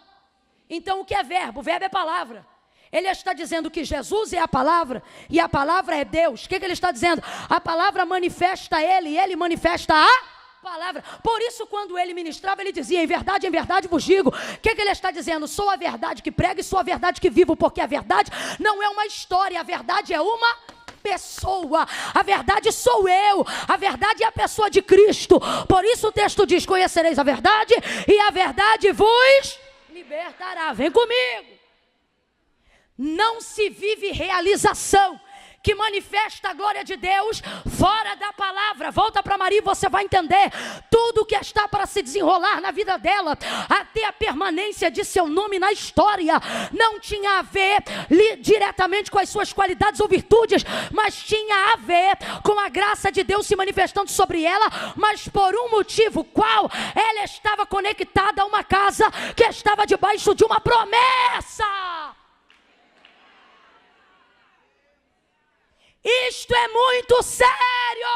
Então o que é verbo? O verbo é palavra. Ele está dizendo que Jesus é a palavra e a palavra é Deus. O que ele está dizendo? A palavra manifesta ele e ele manifesta a palavra. Por isso, quando ele ministrava, ele dizia: em verdade vos digo. O que ele está dizendo? Sou a verdade que prego e sou a verdade que vivo, porque a verdade não é uma história, a verdade é uma pessoa. A verdade sou eu, a verdade é a pessoa de Cristo. Por isso o texto diz: conhecereis a verdade e a verdade vos libertará. Vem comigo. Não se vive realização que manifesta a glória de Deus fora da palavra. Volta para Maria e você vai entender tudo o que está para se desenrolar na vida dela, até a permanência de seu nome na história. Não tinha a ver diretamente com as suas qualidades ou virtudes, mas tinha a ver com a graça de Deus se manifestando sobre ela, mas por um motivo: qual? Ela estava conectada a uma casa que estava debaixo de uma promessa. Isto é muito sério.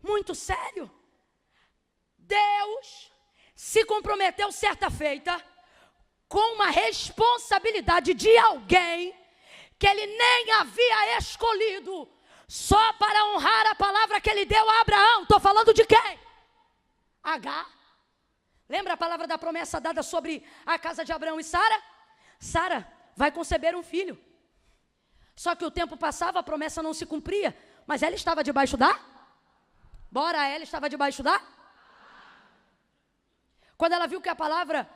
muito sério. Deus se comprometeu certa feita com uma responsabilidade de alguém que ele nem havia escolhido, só para honrar a palavra que ele deu a Abraão. Estou falando de quem? Agar. Lembra a palavra da promessa dada sobre a casa de Abraão e Sara? Sara vai conceber um filho. Só que o tempo passava, a promessa não se cumpria, mas ela estava debaixo da? Bora, ela estava debaixo da? Quando ela viu que a palavra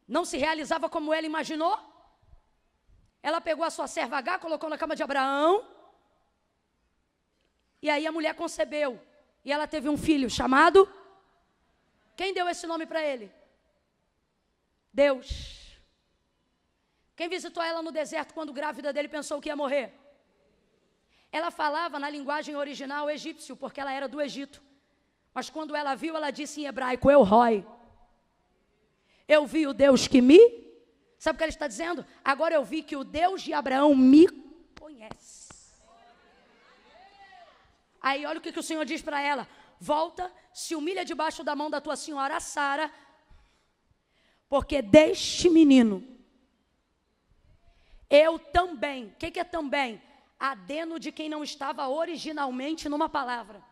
não se realizava como ela imaginou, ela pegou a sua serva Agar, colocou na cama de Abraão, e aí a mulher concebeu, e ela teve um filho chamado, quem deu esse nome para ele? Deus. Quem visitou ela no deserto quando grávida dele pensou que ia morrer? Ela falava na linguagem original egípcio, porque ela era do Egito, mas quando ela viu, ela disse em hebraico, El Roi. Eu vi o Deus que me... Sabe o que ela está dizendo? Agora eu vi que o Deus de Abraão me conhece. Aí olha o que o Senhor diz para ela. Volta, se humilha debaixo da mão da tua senhora Sara, porque deste menino, eu também, o que é também? Adeno de quem não estava originalmente numa palavra.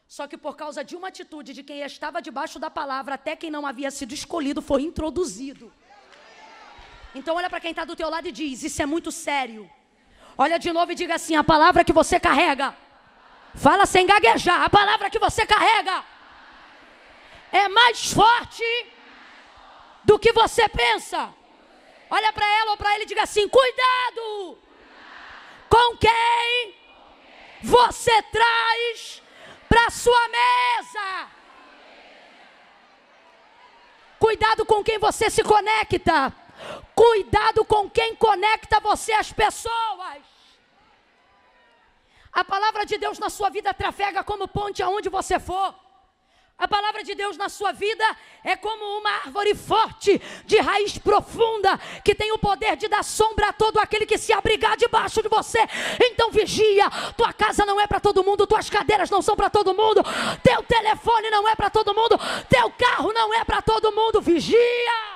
Só que por causa de uma atitude de quem estava debaixo da palavra, até quem não havia sido escolhido, foi introduzido. Então olha para quem está do teu lado e diz, isso é muito sério. Olha de novo e diga assim, a palavra que você carrega, fala sem gaguejar, a palavra que você carrega é mais forte do que você pensa. Olha para ela ou para ele e diga assim, cuidado com quem você traz para a sua mesa. Cuidado com quem você se conecta. Cuidado com quem conecta você às pessoas. A palavra de Deus na sua vida trafega como ponte aonde você for. A palavra de Deus na sua vida é como uma árvore forte, de raiz profunda, que tem o poder de dar sombra a todo aquele que se abrigar debaixo de você. Então vigia, tua casa não é para todo mundo, tuas cadeiras não são para todo mundo, teu telefone não é para todo mundo, teu carro não é para todo mundo, vigia.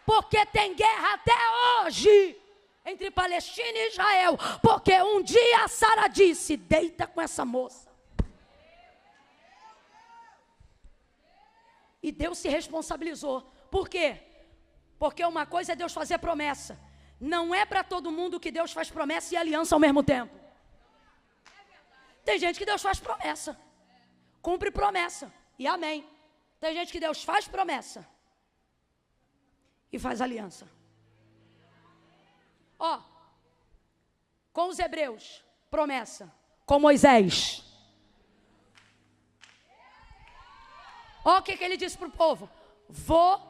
Porque tem guerra até hoje entre Palestina e Israel, porque um dia Sara disse, deita com essa moça. E Deus se responsabilizou. Por quê? Porque uma coisa é Deus fazer promessa. Não é para todo mundo que Deus faz promessa e aliança ao mesmo tempo. Tem gente que Deus faz promessa, cumpre promessa, e amém. Tem gente que Deus faz promessa e faz aliança. Ó, com os hebreus, promessa. Com Moisés, olha o que ele disse para o povo. Vou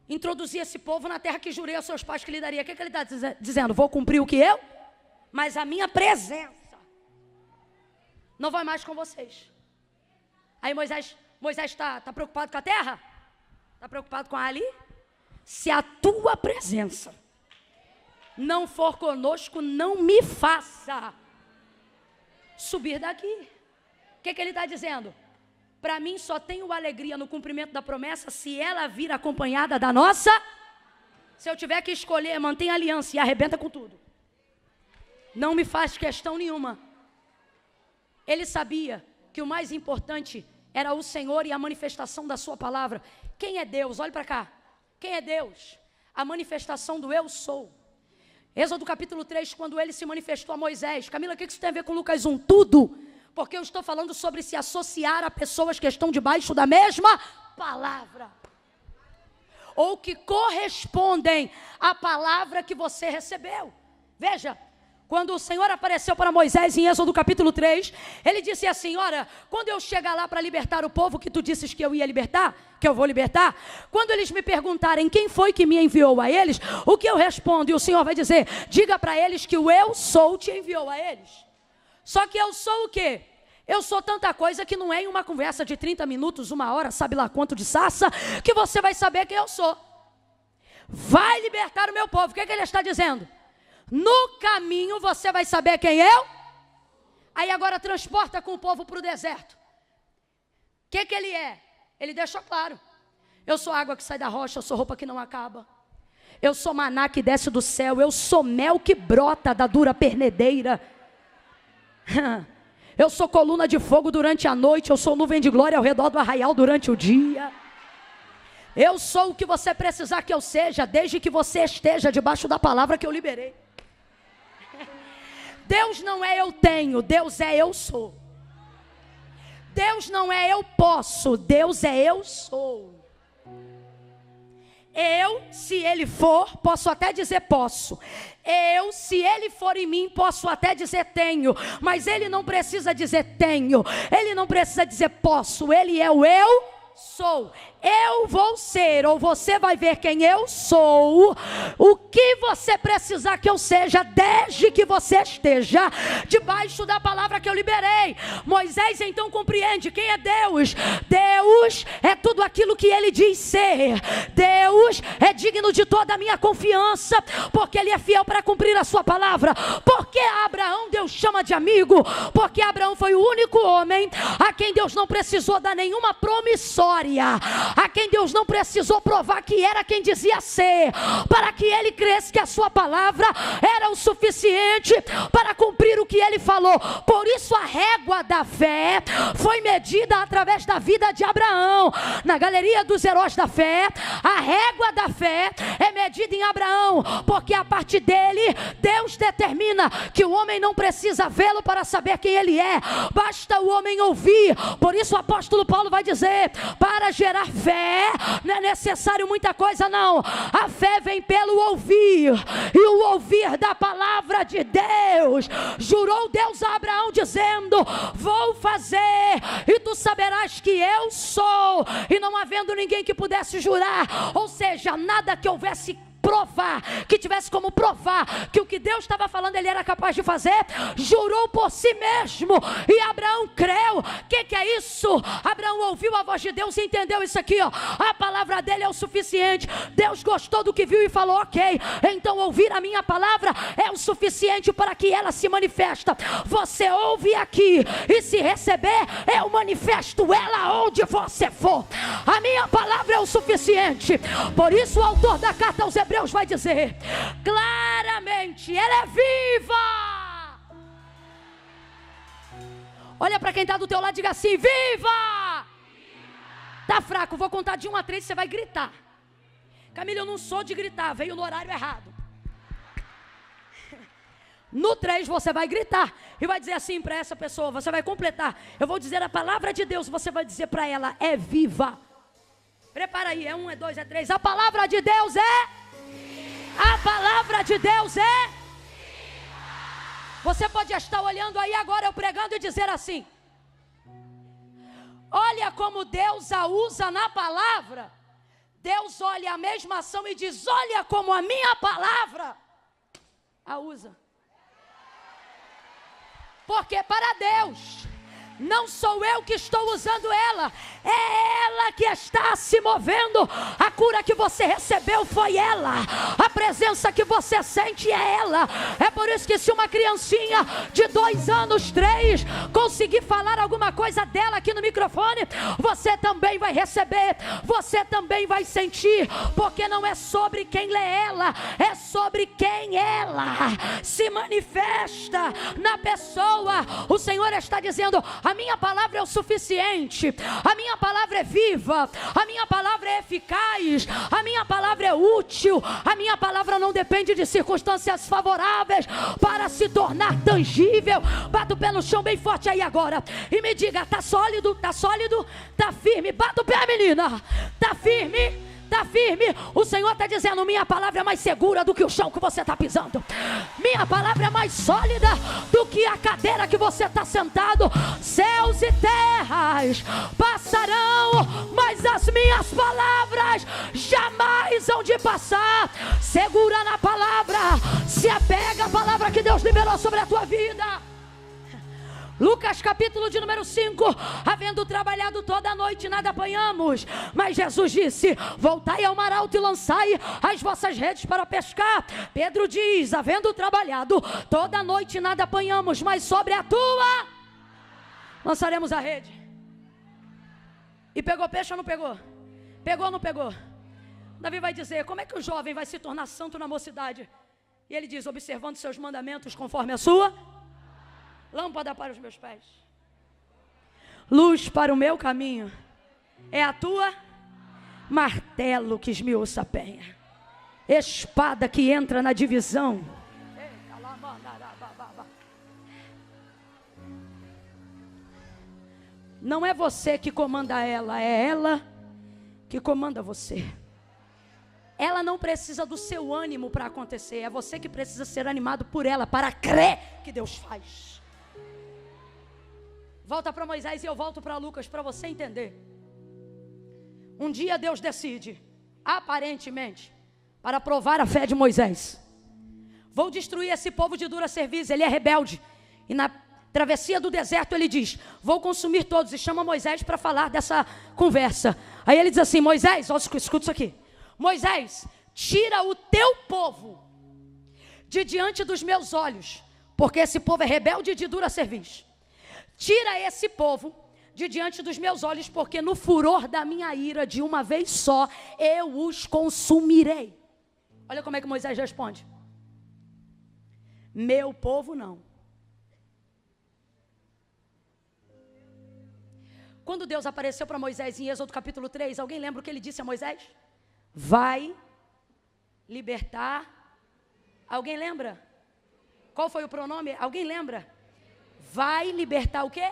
introduzir esse povo na terra que jurei aos seus pais que lhe daria. O que ele está dizendo? Vou cumprir o que eu? Mas a minha presença não vai mais com vocês. Aí Moisés está preocupado com a terra? Está preocupado com a ali? Se a tua presença não for conosco, não me faça subir daqui. O que ele está dizendo? Para mim só tenho alegria no cumprimento da promessa se ela vir acompanhada da nossa. Se eu tiver que escolher, mantenha a aliança e arrebenta com tudo. Não me faz questão nenhuma. Ele sabia que o mais importante era o Senhor e a manifestação da sua palavra. Quem é Deus? Olhe para cá. Quem é Deus? A manifestação do eu sou. Êxodo capítulo 3, quando ele se manifestou a Moisés. Camila, o que isso tem a ver com Lucas 1? Tudo. Porque eu estou falando sobre se associar a pessoas que estão debaixo da mesma palavra. Ou que correspondem à palavra que você recebeu. Veja, quando o Senhor apareceu para Moisés em Êxodo capítulo 3, ele disse assim, ora, quando eu chegar lá para libertar o povo que tu disses que eu ia libertar, que eu vou libertar, quando eles me perguntarem quem foi que me enviou a eles, o que eu respondo? E o Senhor vai dizer, diga para eles que o eu sou te enviou a eles. Só que eu sou o quê? Eu sou tanta coisa que não é em uma conversa de 30 minutos, 1 hora, sabe lá quanto de sarça, que você vai saber quem eu sou. Vai libertar o meu povo. O que ele está dizendo? No caminho você vai saber quem eu. Aí agora transporta com o povo para o deserto. O que ele é? Ele deixa claro. Eu sou água que sai da rocha, eu sou roupa que não acaba. Eu sou maná que desce do céu, eu sou mel que brota da dura pernedeira. Eu sou coluna de fogo durante a noite, eu sou nuvem de glória ao redor do arraial durante o dia. Eu sou o que você precisar que eu seja, desde que você esteja debaixo da palavra que eu liberei. Deus não é eu tenho, Deus é eu sou. Deus não é eu posso, Deus é eu sou. Eu, se Ele for, posso até dizer posso. Eu, se Ele for em mim, posso até dizer tenho. Mas Ele não precisa dizer tenho. Ele não precisa dizer posso. Ele é o eu sou. Eu vou ser, ou você vai ver quem eu sou. O que você precisar que eu seja, desde que você esteja debaixo da palavra que eu liberei. Moisés então compreende quem é Deus. Deus é tudo aquilo que Ele diz ser. Deus é digno de toda a minha confiança, porque Ele é fiel para cumprir a sua palavra. Porque Abraão Deus chama de amigo, porque Abraão foi o único homem a quem Deus não precisou dar nenhuma promissória, a quem Deus não precisou provar que era quem dizia ser, para que ele cresce que a sua palavra era o suficiente para cumprir o que ele falou. Por isso a régua da fé foi medida através da vida de Abraão. Na galeria dos heróis da fé, a régua da fé é medida em Abraão, porque a partir dele Deus determina que o homem não precisa vê-lo para saber quem ele é, basta o homem ouvir. Por isso o apóstolo Paulo vai dizer, para gerar fé não é necessário muita coisa não. A fé vem pelo ouvir, e o ouvir da palavra de Deus. Jurou Deus a Abraão dizendo, vou fazer e tu saberás que eu sou, e não havendo ninguém que pudesse jurar, ou seja, nada que houvesse provar, que tivesse como provar que o que Deus estava falando ele era capaz de fazer, jurou por si mesmo, e Abraão creu. O que é isso? Abraão ouviu a voz de Deus e entendeu isso aqui, ó. A palavra dele é o suficiente. Deus gostou do que viu e falou, ok, então ouvir a minha palavra é o suficiente para que ela se manifesta. Você ouve aqui, e se receber, eu manifesto ela onde você for. A minha palavra é o suficiente. Por isso o autor da carta aos Hebreus vai dizer claramente, ela é viva. Olha para quem está do teu lado e diga assim, viva. Tá fraco, vou contar de 1 a 3, você vai gritar. Camila, eu não sou de gritar, veio no horário errado. No 3 você vai gritar e vai dizer assim para essa pessoa, você vai completar. Eu vou dizer a palavra de Deus, você vai dizer para ela, é viva. Prepara aí, é 1, é 2, é 3. A palavra de Deus é... A palavra de Deus é... Você pode estar olhando aí agora eu pregando e dizer assim, olha como Deus a usa na palavra. Deus olha a mesma ação e diz, olha como a minha palavra a usa. Porque para Deus não sou eu que estou usando ela, é ela que está se movendo. A cura que você recebeu foi ela, a presença que você sente é ela. É por isso que se uma criancinha de 2 anos, 3 conseguir falar alguma coisa dela aqui no microfone, você também vai receber, você também vai sentir, porque não é sobre quem lê ela, é sobre quem ela se manifesta na pessoa. O Senhor está dizendo, a minha palavra é o suficiente, a minha palavra é viva, a minha palavra é eficaz, a minha palavra é útil, a minha palavra não depende de circunstâncias favoráveis para se tornar tangível. Bata o pé no chão bem forte aí agora e me diga, tá sólido, tá firme. Bata o pé, menina, tá firme. Está firme, o Senhor está dizendo, minha palavra é mais segura do que o chão que você está pisando, minha palavra é mais sólida do que a cadeira que você está sentado. Céus e terras passarão, mas as minhas palavras jamais hão de passar. Segura na palavra, se apega à palavra que Deus liberou sobre a tua vida. Lucas capítulo de número 5, havendo trabalhado toda a noite, nada apanhamos, mas Jesus disse: voltai ao mar alto e lançai as vossas redes para pescar. Pedro diz: havendo trabalhado toda a noite, nada apanhamos, mas sobre a tua lançaremos a rede. E pegou peixe ou não pegou? Pegou ou não pegou? Davi vai dizer: como é que o jovem vai se tornar santo na mocidade? E ele diz: observando seus mandamentos conforme a sua lâmpada para os meus pés, luz para o meu caminho, é a tua martelo que esmiuça a penha, espada que entra na divisão. Não é você que comanda ela, é ela que comanda você. Ela não precisa do seu ânimo para acontecer, é você que precisa ser animado por ela, para crer que Deus faz. Volta para Moisés e eu volto para Lucas, para você entender. Um dia Deus decide, aparentemente, para provar a fé de Moisés: vou destruir esse povo de dura cerviz, ele é rebelde. E na travessia do deserto ele diz: vou consumir todos. E chama Moisés para falar dessa conversa. Aí ele diz assim: Moisés, escuta isso aqui. Moisés, tira o teu povo de diante dos meus olhos, porque esse povo é rebelde e de dura cerviz. Tira esse povo de diante dos meus olhos, porque no furor da minha ira, de uma vez só, eu os consumirei. Olha como é que Moisés responde: meu povo não. Quando Deus apareceu para Moisés em Êxodo capítulo 3, alguém lembra o que ele disse a Moisés? Vai libertar. Alguém lembra? Qual foi o pronome? Alguém lembra? Vai libertar o quê?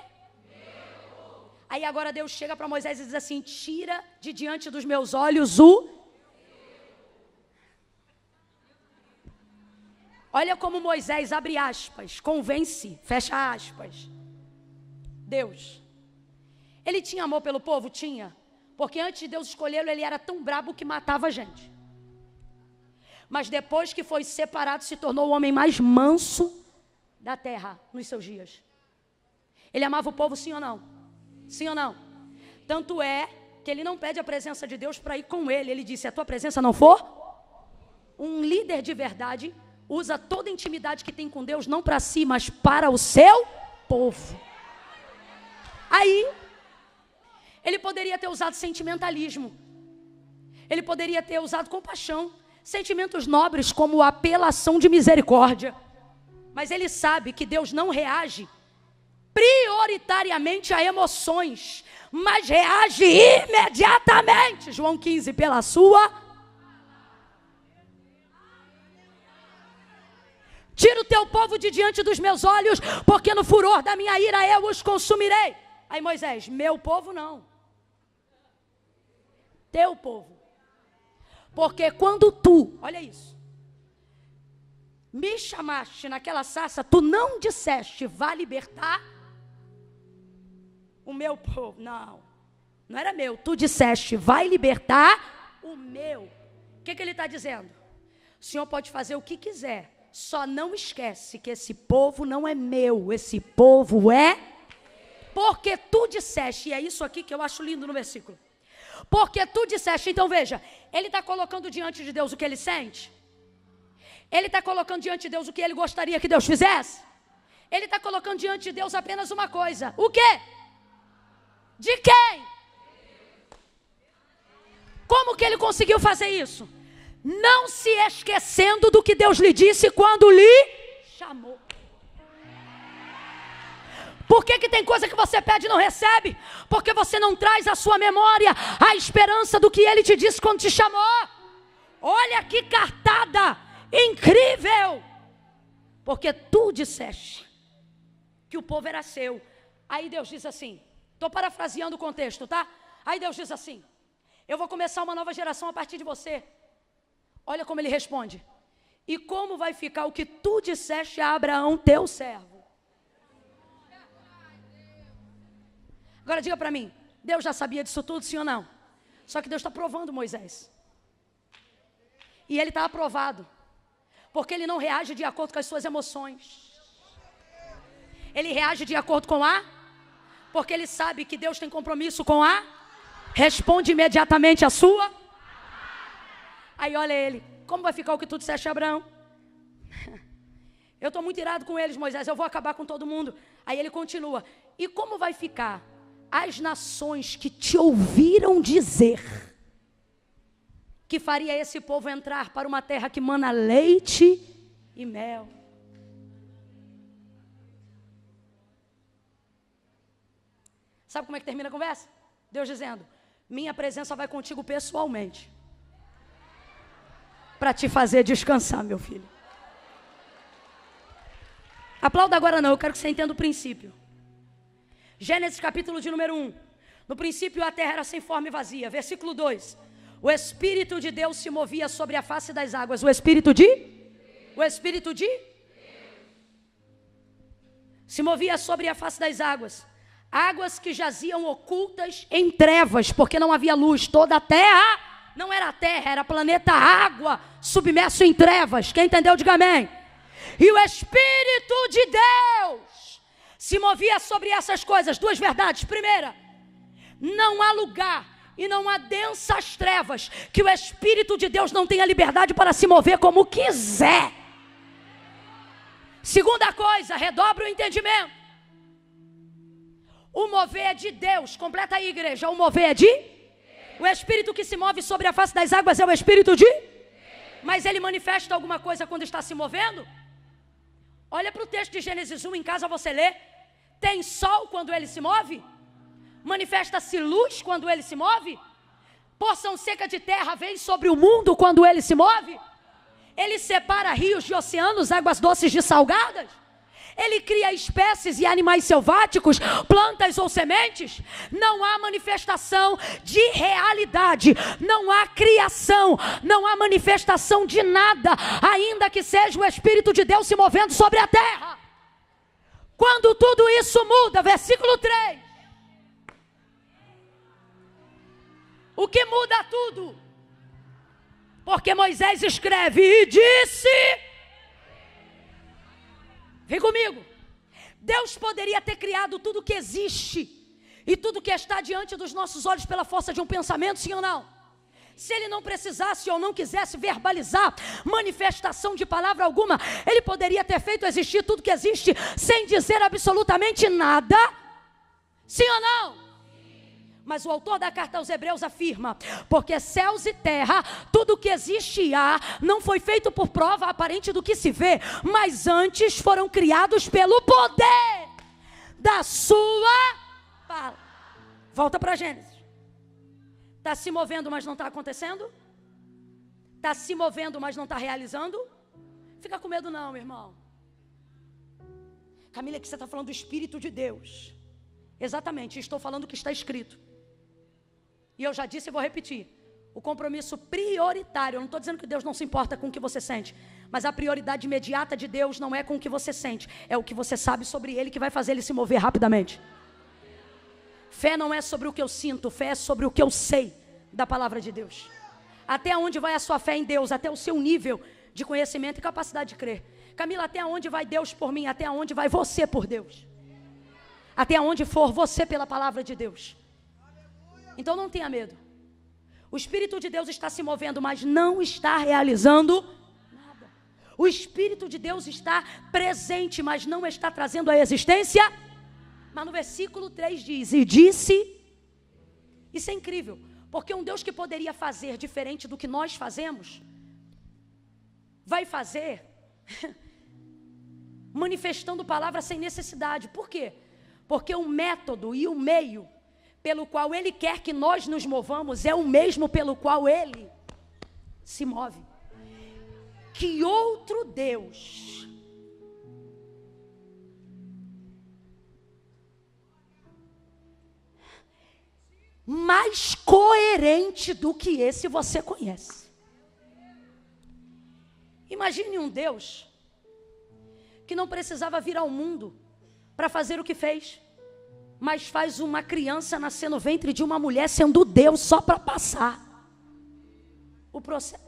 Aí agora Deus chega para Moisés e diz assim: tira de diante dos meus olhos o... Olha como Moisés, abre aspas, convence, fecha aspas, Deus. Ele tinha amor pelo povo? Tinha. Porque antes de Deus escolhê-lo, ele era tão brabo que matava gente. Mas depois que foi separado, se tornou o homem mais manso da terra nos seus dias. Ele amava o povo, sim ou não? Sim ou não? Tanto é que ele não pede a presença de Deus para ir com ele. Ele disse: se a tua presença não for, um líder de verdade usa toda a intimidade que tem com Deus, não para si, mas para o seu povo. Aí, ele poderia ter usado sentimentalismo, ele poderia ter usado compaixão, sentimentos nobres como apelação de misericórdia. Mas ele sabe que Deus não reage prioritariamente a emoções, mas reage imediatamente, João 15, pela sua... Tira o teu povo de diante dos meus olhos, porque no furor da minha ira eu os consumirei. Aí Moisés: meu povo não, teu povo. Porque quando tu, olha isso, me chamaste naquela sarça, tu não disseste: vá libertar o meu povo. Não, não era meu. Tu disseste: vai libertar o meu. O que ele está dizendo? O Senhor pode fazer o que quiser, só não esquece que esse povo não é meu, esse povo é... Porque tu disseste, e é isso aqui que eu acho lindo no versículo. Porque tu disseste. Então veja, ele está colocando diante de Deus o que ele sente. Ele está colocando diante de Deus o que ele gostaria que Deus fizesse. Ele está colocando diante de Deus apenas uma coisa: o quê? De quem? Como que ele conseguiu fazer isso? Não se esquecendo do que Deus lhe disse quando lhe chamou. Por que tem coisa que você pede e não recebe? Porque você não traz à sua memória a esperança do que ele te disse quando te chamou. Olha que cartada incrível! Porque tu disseste que o povo era seu. Aí Deus diz assim, estou parafraseando o contexto, tá? Aí Deus diz assim: eu vou começar uma nova geração a partir de você. Olha como ele responde: e como vai ficar o que tu disseste a Abraão, teu servo? Agora diga para mim, Deus já sabia disso tudo, sim ou não? Só que Deus está provando Moisés. E ele está aprovado, porque ele não reage de acordo com as suas emoções. Ele reage de acordo com a, porque ele sabe que Deus tem compromisso com a, responde imediatamente a sua. Aí olha ele, como vai ficar o que tu disseste, Abraão? Eu estou muito irado com eles, Moisés, eu vou acabar com todo mundo. Aí ele continua, e como vai ficar as nações que te ouviram dizer que faria esse povo entrar para uma terra que mana leite e mel? Sabe como é que termina a conversa? Deus dizendo, minha presença vai contigo pessoalmente, para te fazer descansar, meu filho. Aplauda agora não, eu quero que você entenda o princípio. Gênesis capítulo de número 1. No princípio a terra era sem forma e vazia. Versículo 2. O Espírito de Deus se movia sobre a face das águas. O Espírito de? Se movia sobre a face das águas. Águas que jaziam ocultas em trevas, porque não havia luz. Toda a terra não era a terra, era planeta água, submerso em trevas. Quem entendeu, diga amém. E o Espírito de Deus se movia sobre essas coisas. Duas verdades. Primeira, não há lugar e não há densas trevas que o Espírito de Deus não tenha liberdade para se mover como quiser. Segunda coisa, redobre o entendimento. O mover é de Deus. Completa aí, igreja. O mover é de? O Espírito que se move sobre a face das águas é o Espírito de? Mas ele manifesta alguma coisa quando está se movendo? Olha para o texto de Gênesis 1, em casa você lê. Tem sol quando ele se move? Manifesta-se luz quando ele se move? Porção seca de terra vem sobre o mundo quando ele se move? Ele separa rios de oceanos, águas doces de salgadas? Ele cria espécies e animais selváticos, plantas ou sementes? Não há manifestação de realidade, não há criação, não há manifestação de nada, ainda que seja o Espírito de Deus se movendo sobre a terra. Quando tudo isso muda, versículo 3. O que muda tudo? Porque Moisés escreve e disse... Vem comigo. Deus poderia ter criado tudo que existe e tudo que está diante dos nossos olhos pela força de um pensamento, sim ou não? Se ele não precisasse ou não quisesse verbalizar manifestação de palavra alguma, ele poderia ter feito existir tudo que existe sem dizer absolutamente nada, sim ou não? Mas o autor da carta aos Hebreus afirma, porque céus e terra, tudo que existe e há, não foi feito por prova aparente do que se vê, mas antes foram criados pelo poder da sua palavra. Volta para Gênesis. Está se movendo, mas não está acontecendo? Está se movendo, mas não está realizando? Fica com medo não, meu irmão. Camila, aqui você está falando do Espírito de Deus. Exatamente, estou falando o que está escrito. E eu já disse e vou repetir. O compromisso prioritário, eu não estou dizendo que Deus não se importa com o que você sente, mas a prioridade imediata de Deus não é com o que você sente, é o que você sabe sobre Ele que vai fazer Ele se mover rapidamente. Fé não é sobre o que eu sinto, fé é sobre o que eu sei da palavra de Deus. Até onde vai a sua fé em Deus? Até o seu nível de conhecimento e capacidade de crer. Camila, até onde vai Deus por mim? Até onde vai você por Deus? Até onde for você pela palavra de Deus. Então não tenha medo. O Espírito de Deus está se movendo, mas não está realizando nada. O Espírito de Deus está presente, mas não está trazendo a existência. Mas no versículo 3 diz, e disse, isso é incrível, porque um Deus que poderia fazer diferente do que nós fazemos, vai fazer manifestando palavra sem necessidade. Por quê? Porque o método e o meio pelo qual Ele quer que nós nos movamos é o mesmo pelo qual Ele se move. Que outro Deus mais coerente do que esse você conhece? Imagine um Deus que não precisava vir ao mundo para fazer o que fez, mas faz uma criança nascer no ventre de uma mulher sendo Deus só para passar o processo.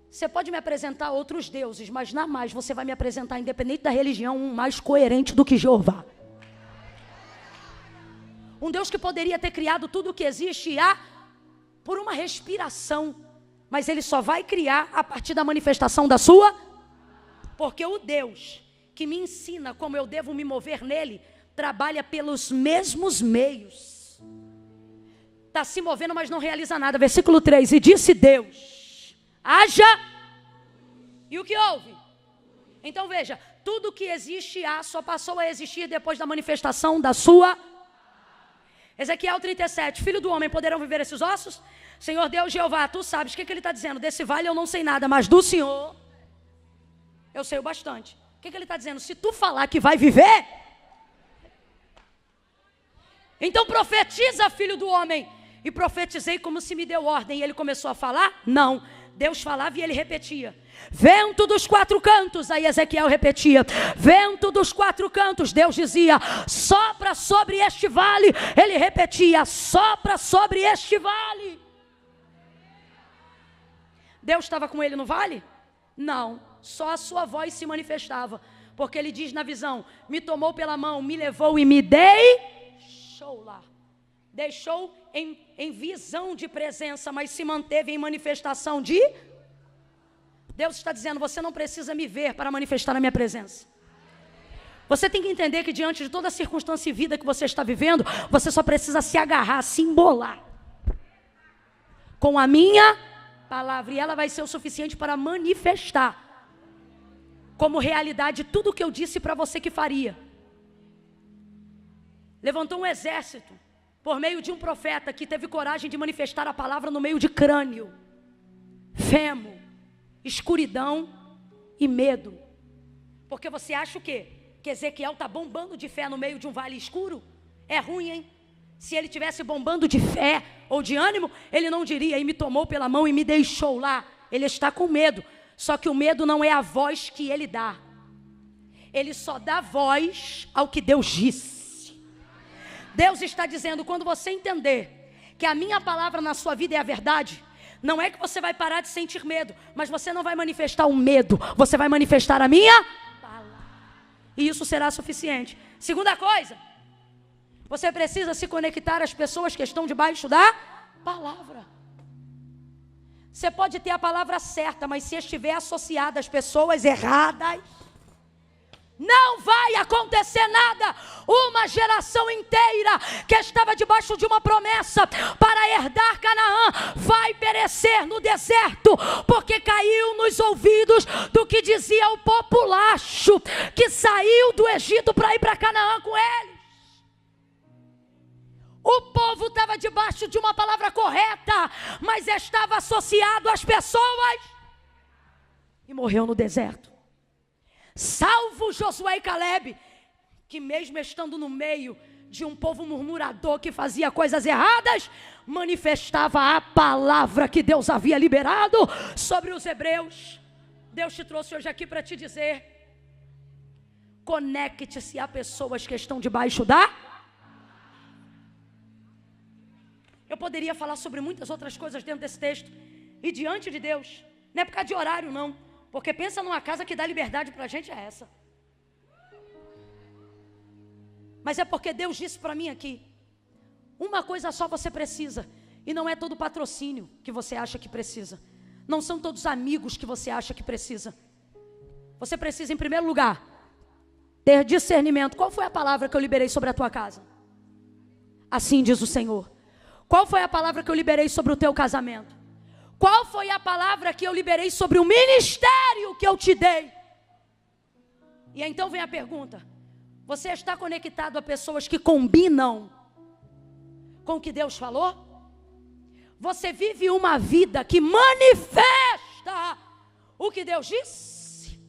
Você pode me apresentar outros deuses, mas na mais você vai me apresentar, independente da religião, um mais coerente do que Jeová. Um Deus que poderia ter criado tudo o que existe e há por uma respiração. Mas Ele só vai criar a partir da manifestação da sua. Porque o Deus que me ensina como eu devo me mover nele, trabalha pelos mesmos meios. Está se movendo, mas não realiza nada. Versículo 3. E disse Deus: haja. E o que houve? Então veja, tudo que existe há só passou a existir depois da manifestação da sua. Ezequiel 37, filho do homem, poderão viver esses ossos? Senhor Deus Jeová, tu sabes, o que ele está dizendo? Desse vale eu não sei nada, mas do Senhor eu sei o bastante. O que ele está dizendo? Se tu falar que vai viver, então profetiza, filho do homem. E profetizei como se me deu ordem. E ele começou a falar? Não. Deus falava e ele repetia. Vento dos quatro cantos. Aí Ezequiel repetia. Vento dos quatro cantos. Deus dizia: sopra sobre este vale. Ele repetia: sopra sobre este vale. Deus estava com ele no vale? Não. Só a sua voz se manifestava. Porque ele diz na visão: me tomou pela mão, me levou e me deixou lá. Deixou em visão de presença, mas se manteve em manifestação de. Deus está dizendo: você não precisa me ver para manifestar a minha presença. Você tem que entender que diante de toda a circunstância e vida que você está vivendo, você só precisa se agarrar, se embolar com a minha palavra, e ela vai ser o suficiente para manifestar como realidade tudo o que eu disse para você que faria. Levantou um exército por meio de um profeta que teve coragem de manifestar a palavra no meio de crânio, femo, escuridão e medo. Porque você acha o quê? Que Ezequiel está bombando de fé no meio de um vale escuro? É ruim, hein? Se ele tivesse bombando de fé ou de ânimo, ele não diria: e me tomou pela mão e me deixou lá. Ele está com medo. Só que o medo não é a voz que ele dá. Ele só dá voz ao que Deus disse. Deus está dizendo: quando você entender que a minha palavra na sua vida é a verdade, não é que você vai parar de sentir medo, mas você não vai manifestar o medo, você vai manifestar a minha palavra. E isso será suficiente. Segunda coisa, você precisa se conectar às pessoas que estão debaixo da palavra. Você pode ter a palavra certa, mas se estiver associada às pessoas erradas, não vai acontecer nada. Uma geração inteira que estava debaixo de uma promessa para herdar Canaã vai perecer no deserto, porque caiu nos ouvidos do que dizia o populacho que saiu do Egito para ir para Canaã com eles. O povo estava debaixo de uma palavra correta, mas estava associado às pessoas e morreu no deserto. Salvo Josué e Calebe, que mesmo estando no meio de um povo murmurador que fazia coisas erradas, manifestava a palavra que Deus havia liberado sobre os hebreus. Deus te trouxe hoje aqui para te dizer: conecte-se a pessoas que estão debaixo da. Eu poderia falar sobre muitas outras coisas dentro desse texto, e diante de Deus, não é por causa de horário não, porque pensa numa casa que dá liberdade para a gente, é essa. Mas é porque Deus disse para mim aqui: uma coisa só você precisa, e não é todo patrocínio que você acha que precisa, não são todos amigos que você acha que precisa. Você precisa, em primeiro lugar, ter discernimento. Qual foi a palavra que eu liberei sobre a tua casa? Assim diz o Senhor. Qual foi a palavra que eu liberei sobre o teu casamento? Qual foi a palavra que eu liberei sobre o ministério que eu te dei? E então vem a pergunta: você está conectado a pessoas que combinam com o que Deus falou? Você vive uma vida que manifesta o que Deus disse?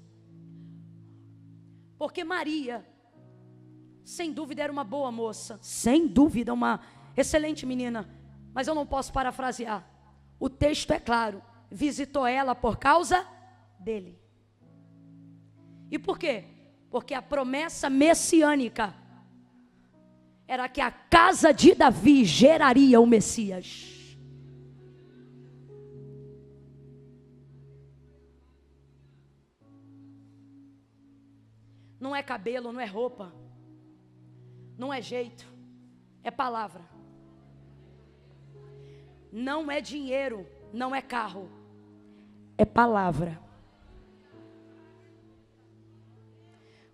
Porque Maria, sem dúvida, era uma boa moça, sem dúvida, uma excelente menina, mas eu não posso parafrasear. O texto é claro: visitou ela por causa dele. E por quê? Porque a promessa messiânica era que a casa de Davi geraria o Messias. Não é cabelo, não é roupa, não é jeito, é palavra. Não é dinheiro, não é carro, é palavra.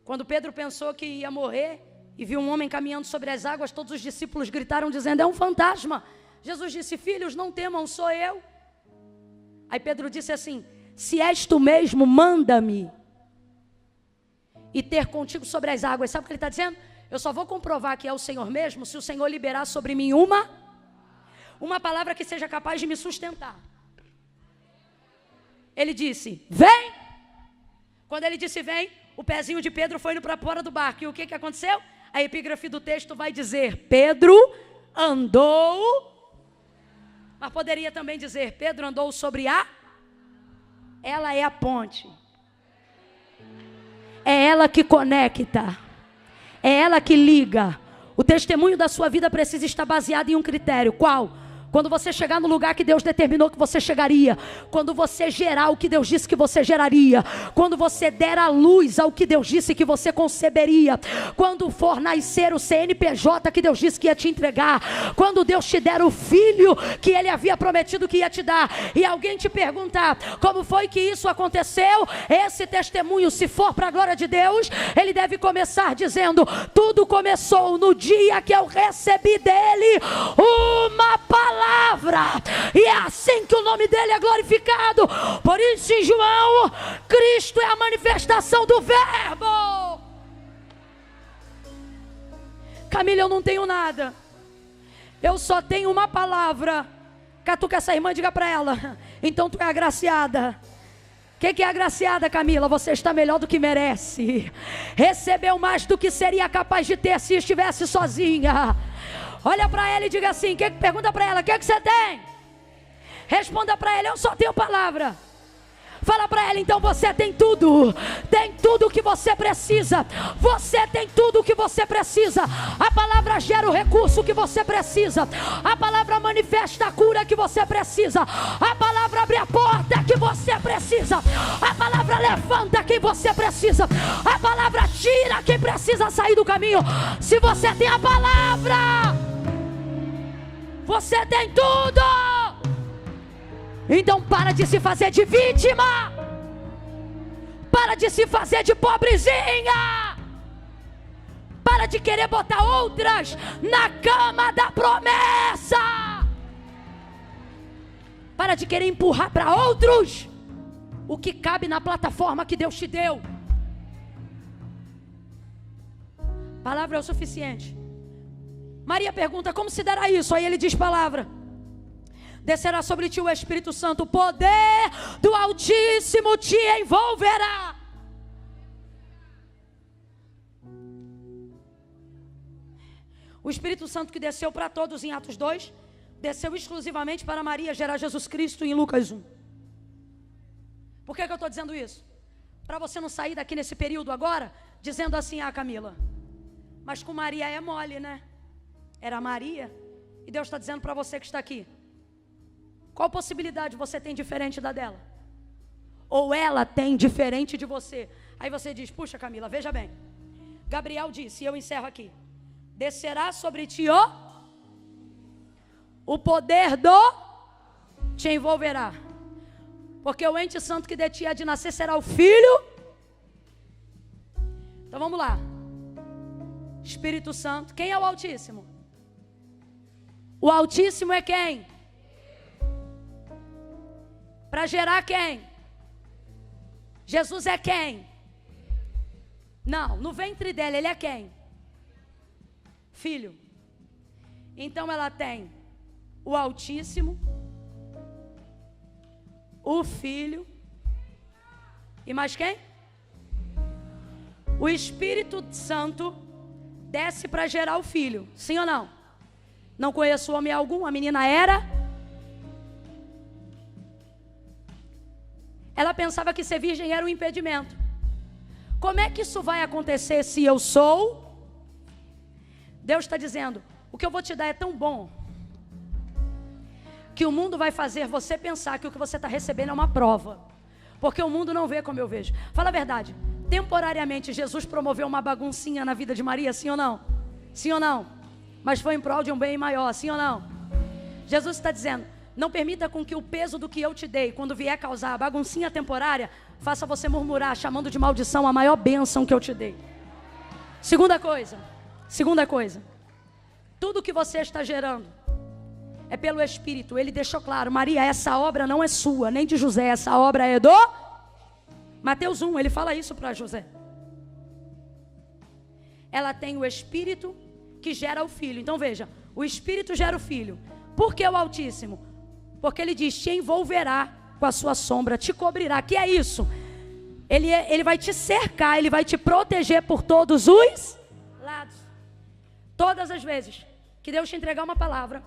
Quando Pedro pensou que ia morrer e viu um homem caminhando sobre as águas, todos os discípulos gritaram dizendo: é um fantasma. Jesus disse: filhos, não temam, sou eu. Aí Pedro disse assim: se és tu mesmo, manda-me e ter contigo sobre as águas. Sabe o que ele está dizendo? Eu só vou comprovar que é o Senhor mesmo se o Senhor liberar sobre mim uma palavra que seja capaz de me sustentar. Ele disse: vem. Quando ele disse vem, o pezinho de Pedro foi indo para fora do barco. E o que aconteceu? A epígrafe do texto vai dizer: Pedro andou. Mas poderia também dizer: Pedro andou sobre a. Ela é a ponte. É ela que conecta. É ela que liga. O testemunho da sua vida precisa estar baseado em um critério. Qual? Quando você chegar no lugar que Deus determinou que você chegaria. Quando você gerar o que Deus disse que você geraria. Quando você der a luz ao que Deus disse que você conceberia. Quando for nascer o CNPJ que Deus disse que ia te entregar. Quando Deus te der o filho que Ele havia prometido que ia te dar. E alguém te perguntar: como foi que isso aconteceu? Esse testemunho, se for para a glória de Deus, ele deve começar dizendo: tudo começou no dia que eu recebi dele uma palavra. E é assim que o nome dele é glorificado. Por isso em João, Cristo é a manifestação do verbo. Camila, eu não tenho nada, eu só tenho uma palavra. Catuca essa irmã, diga para ela: então tu é agraciada. O que é agraciada, Camila? Você está melhor do que merece. Recebeu mais do que seria capaz de ter se estivesse sozinha. Olha para ela e diga assim, pergunta para ela: o que você tem? Responda para ela: eu só tenho palavra. Fala para ela: então você tem tudo. Tem tudo o que você precisa. Você tem tudo o que você precisa. A palavra gera o recurso que você precisa. A palavra manifesta a cura que você precisa. A palavra abre a porta que você precisa. A palavra levanta quem você precisa. A palavra tira quem precisa sair do caminho. Se você tem a palavra, você tem tudo. Então para de se fazer de vítima. Para de se fazer de pobrezinha. Para de querer botar outras na cama da promessa. Para de querer empurrar para outros o que cabe na plataforma que Deus te deu. Palavra é o suficiente. Maria pergunta: como se dará isso? Aí ele diz: palavra. Descerá sobre ti o Espírito Santo, o poder do Altíssimo te envolverá. O Espírito Santo que desceu para todos em Atos 2, desceu exclusivamente para Maria gerar Jesus Cristo em Lucas 1. Por que eu estou dizendo isso? Para você não sair daqui nesse período agora, dizendo assim: ah, Camila, mas com Maria é mole, né? Era Maria. E Deus está dizendo para você que está aqui: qual possibilidade você tem diferente da dela? Ou ela tem diferente de você? Aí você diz: puxa, Camila, veja bem. Gabriel disse, e eu encerro aqui: descerá sobre ti o poder do te envolverá. Porque o ente santo que de ti há de nascer será o filho. Então vamos lá. Espírito Santo. Quem é o Altíssimo? O Altíssimo é quem? Para gerar quem? Jesus é quem? Não, no ventre dela ele é quem? Filho. Então ela tem o Altíssimo, o Filho e mais quem? O Espírito Santo desce para gerar o Filho. Sim ou não? Não conheço homem algum, a menina era. Ela pensava que ser virgem era um impedimento. Como é que isso vai acontecer se eu sou? Deus está dizendo: o que eu vou te dar é tão bom que o mundo vai fazer você pensar que o que você está recebendo é uma prova. Porque o mundo não vê como eu vejo. Fala a verdade. Temporariamente Jesus promoveu uma baguncinha na vida de Maria, sim ou não? Sim ou não? mas foi em prol de um bem maior, sim ou não? Jesus está dizendo, não permita com que o peso do que eu te dei, quando vier causar a baguncinha temporária, faça você murmurar, chamando de maldição a maior bênção que eu te dei. Segunda coisa, tudo que você está gerando é pelo Espírito. Ele deixou claro, Maria, essa obra não é sua, nem de José, essa obra é do... Mateus 1, ele fala isso para José. Ela tem o Espírito que gera o Filho. Então veja, o Espírito gera o Filho. Por que o Altíssimo? Porque ele diz, te envolverá com a sua sombra, te cobrirá. Que é isso? Ele vai te cercar, ele vai te proteger por todos os lados. Todas as vezes que Deus te entregar uma palavra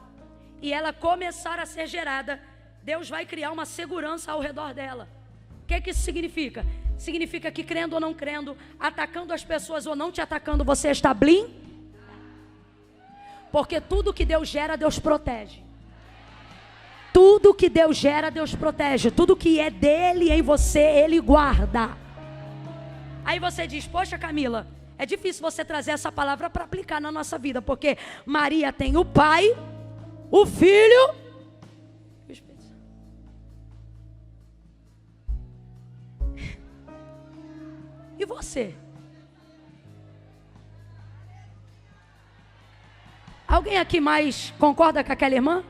e ela começar a ser gerada, Deus vai criar uma segurança ao redor dela. O que isso significa? Significa que crendo ou não crendo, atacando as pessoas ou não te atacando, você está blindado. Porque tudo que Deus gera, Deus protege. Tudo que Deus gera, Deus protege. Tudo que é dele em você, Ele guarda. Aí você diz, poxa Camila, é difícil você trazer essa palavra para aplicar na nossa vida, porque Maria tem o Pai, o Filho e o Espírito Santo. E você? Alguém aqui mais concorda com aquela irmã?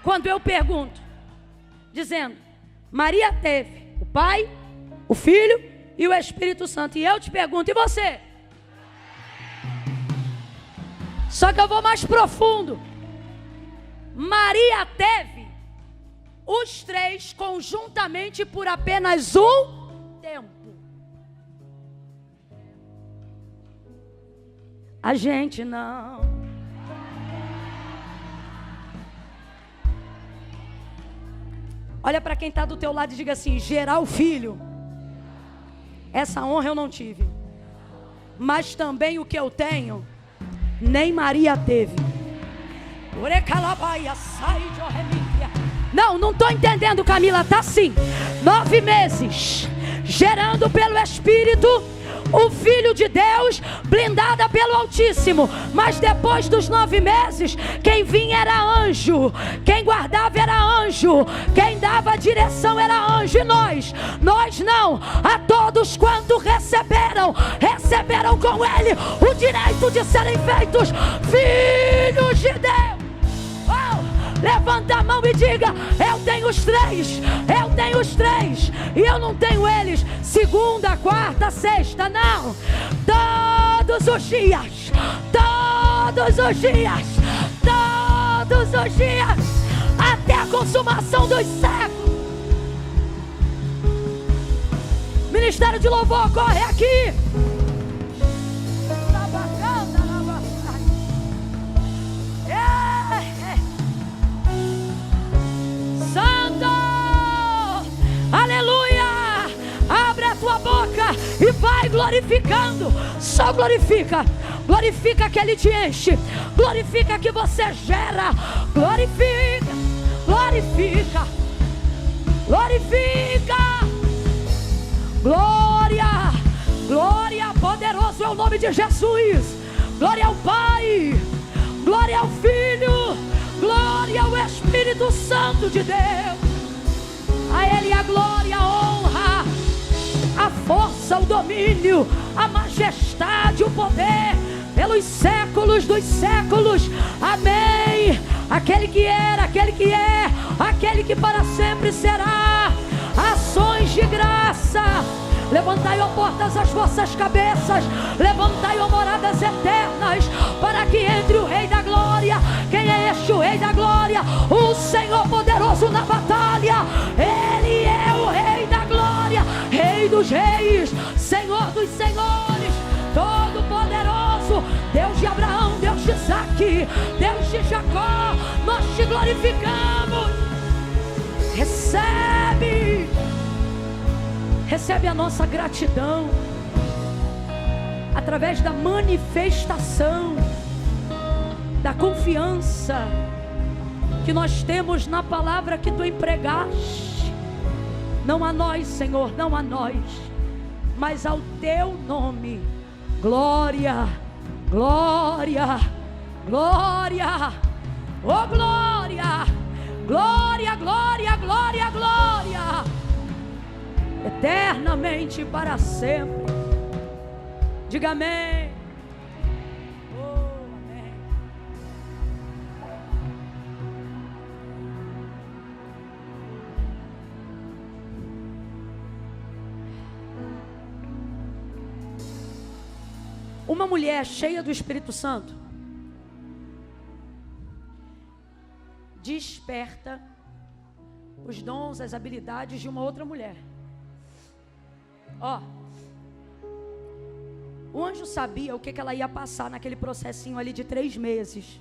Quando eu pergunto, dizendo, Maria teve o Pai, o Filho e o Espírito Santo. E eu te pergunto, e você? Só que eu vou mais profundo. Maria teve os três conjuntamente por apenas um tempo. A gente não. Olha para quem está do teu lado e diga assim, gerar o filho. Essa honra eu não tive. Mas também o que eu tenho, nem Maria teve. Não estou entendendo, Camila, tá sim. 9 meses, gerando pelo Espírito, o Filho de Deus, blindada pelo Altíssimo. Mas depois dos 9 meses, quem vinha era anjo, quem guardava era anjo, quem dava a direção era anjo. E nós não. A todos quanto receberam com ele o direito de serem feitos filhos de Deus. Levanta a mão e diga, eu tenho os três, e eu não tenho eles segunda, quarta, sexta, não. Todos os dias, até a consumação dos séculos. Ministério de Louvor, corre aqui. Aleluia! Abre a tua boca e vai glorificando. Só glorifica. Glorifica que Ele te enche. Glorifica que você gera. Glorifica. Glória, poderoso é o nome de Jesus. Glória ao Pai. Glória ao Filho. Glória ao Espírito Santo de Deus. A Ele a glória, a honra, a força, o domínio, a majestade, o poder, pelos séculos dos séculos. Amém. Aquele que era, aquele que é, aquele que para sempre será. Ações de graça. Levantai, ó portas, as vossas cabeças. Levantai, ó moradas eternas, para que entre o Rei da Glória. Quem é este, o Rei da Glória? O Senhor poderoso na batalha. Ele é o Rei da Glória, Rei dos reis, Senhor dos senhores, todo poderoso, Deus de Abraão, Deus de Isaque, Deus de Jacó. Nós te glorificamos. Recebe a nossa gratidão através da manifestação da confiança que nós temos na palavra que tu empregaste. Não a nós, Senhor, não a nós, mas ao teu nome. Glória, glória, Glória, oh glória, glória, glória, glória, glória, eternamente para sempre. Diga amém. Oh, amém. Uma mulher cheia do Espírito Santo desperta os dons, as habilidades de uma outra mulher. Ó, o anjo sabia o que ela ia passar naquele processinho ali de 3 meses.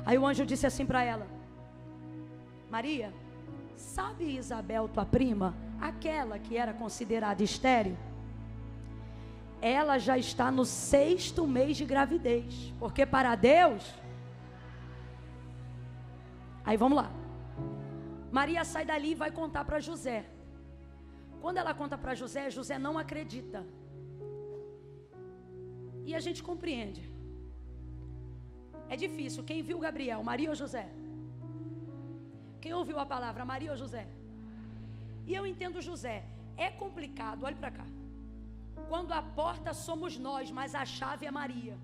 Aí o anjo disse assim para ela: Maria, sabe Isabel, tua prima, aquela que era considerada estéril? Ela já está no 6º mês de gravidez, porque para Deus... Aí vamos lá. Maria sai dali e vai contar para José. Quando ela conta para José, José não acredita. E a gente compreende. É difícil. Quem viu Gabriel, Maria ou José? Quem ouviu a palavra, Maria ou José? E eu entendo José. É complicado, olhe para cá. Quando a porta somos nós, mas a chave é Maria.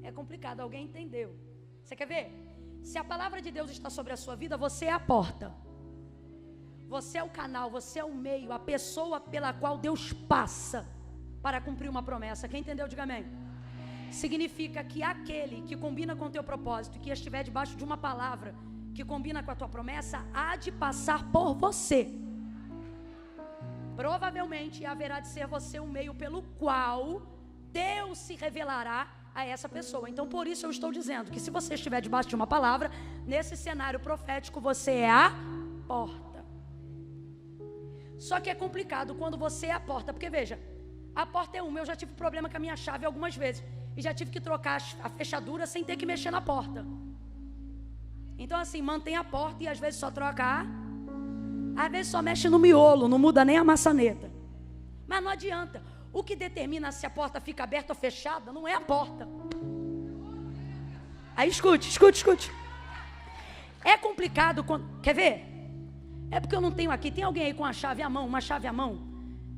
É complicado, alguém entendeu? Você quer ver? Se a palavra de Deus está sobre a sua vida, você é a porta. Você é o canal, você é o meio, a pessoa pela qual Deus passa para cumprir uma promessa. Quem entendeu, diga amém. Significa que aquele que combina com o teu propósito, que estiver debaixo de uma palavra que combina com a tua promessa, há de passar por você. Provavelmente haverá de ser você o meio pelo qual Deus se revelará a essa pessoa. Então por isso eu estou dizendo que se você estiver debaixo de uma palavra, nesse cenário profético você é a porta. Só que é complicado quando você é a porta, porque veja, a porta é uma. Eu já tive problema com a minha chave algumas vezes e já tive que trocar a fechadura sem ter que mexer na porta. Então assim, mantém a porta e às vezes só troca às vezes só mexe no miolo, não muda nem a maçaneta. Mas não adianta. O que determina se a porta fica aberta ou fechada não é a porta. Aí escute. É complicado quando... Quer ver? É porque eu não tenho aqui. Tem alguém aí com a chave à mão? Uma chave à mão?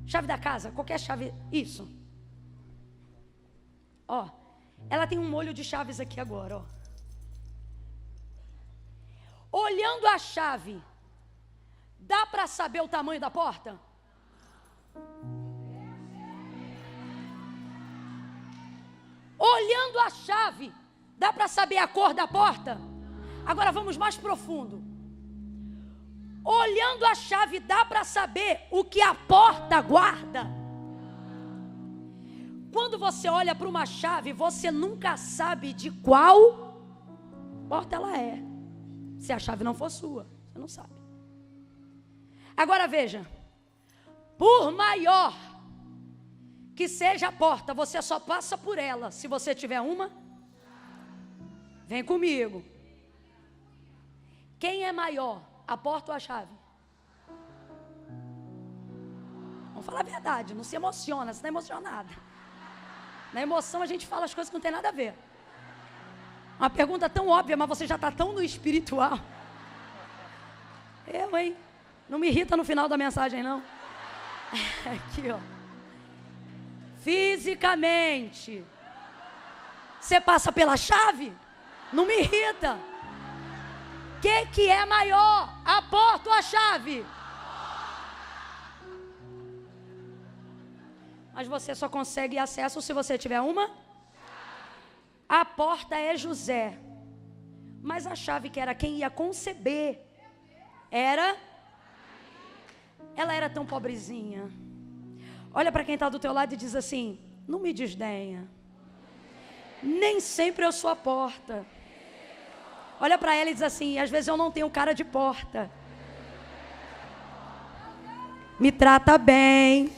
Chave da casa, qualquer chave. Isso. Ó, ela tem um molho de chaves aqui agora, ó. Olhando a chave, dá para saber o tamanho da porta? Olhando a chave, dá para saber a cor da porta? Agora vamos mais profundo. Olhando a chave, dá para saber o que a porta guarda? Quando você olha para uma chave, você nunca sabe de qual porta ela é. Se a chave não for sua, você não sabe. Agora veja, por maior que seja a porta, você só passa por ela se você tiver uma. Vem comigo. Quem é maior, a porta ou a chave? Vamos falar a verdade, não se emociona, você está emocionada. Na emoção a gente fala as coisas que não tem nada a ver. Uma pergunta tão óbvia, mas você já está tão no espiritual. Hein? Não me irrita no final da mensagem, não. Aqui, ó. Fisicamente. Você passa pela chave? Não me irrita. O que é maior? A porta ou a chave? Mas você só consegue acesso se você tiver uma. A porta é José. Mas a chave, que era quem ia conceber, ela era tão pobrezinha. Olha para quem está do teu lado e diz assim: não me desdenha. Nem sempre eu sou a porta. Olha para ela e diz assim: às vezes eu não tenho cara de porta. Me trata bem.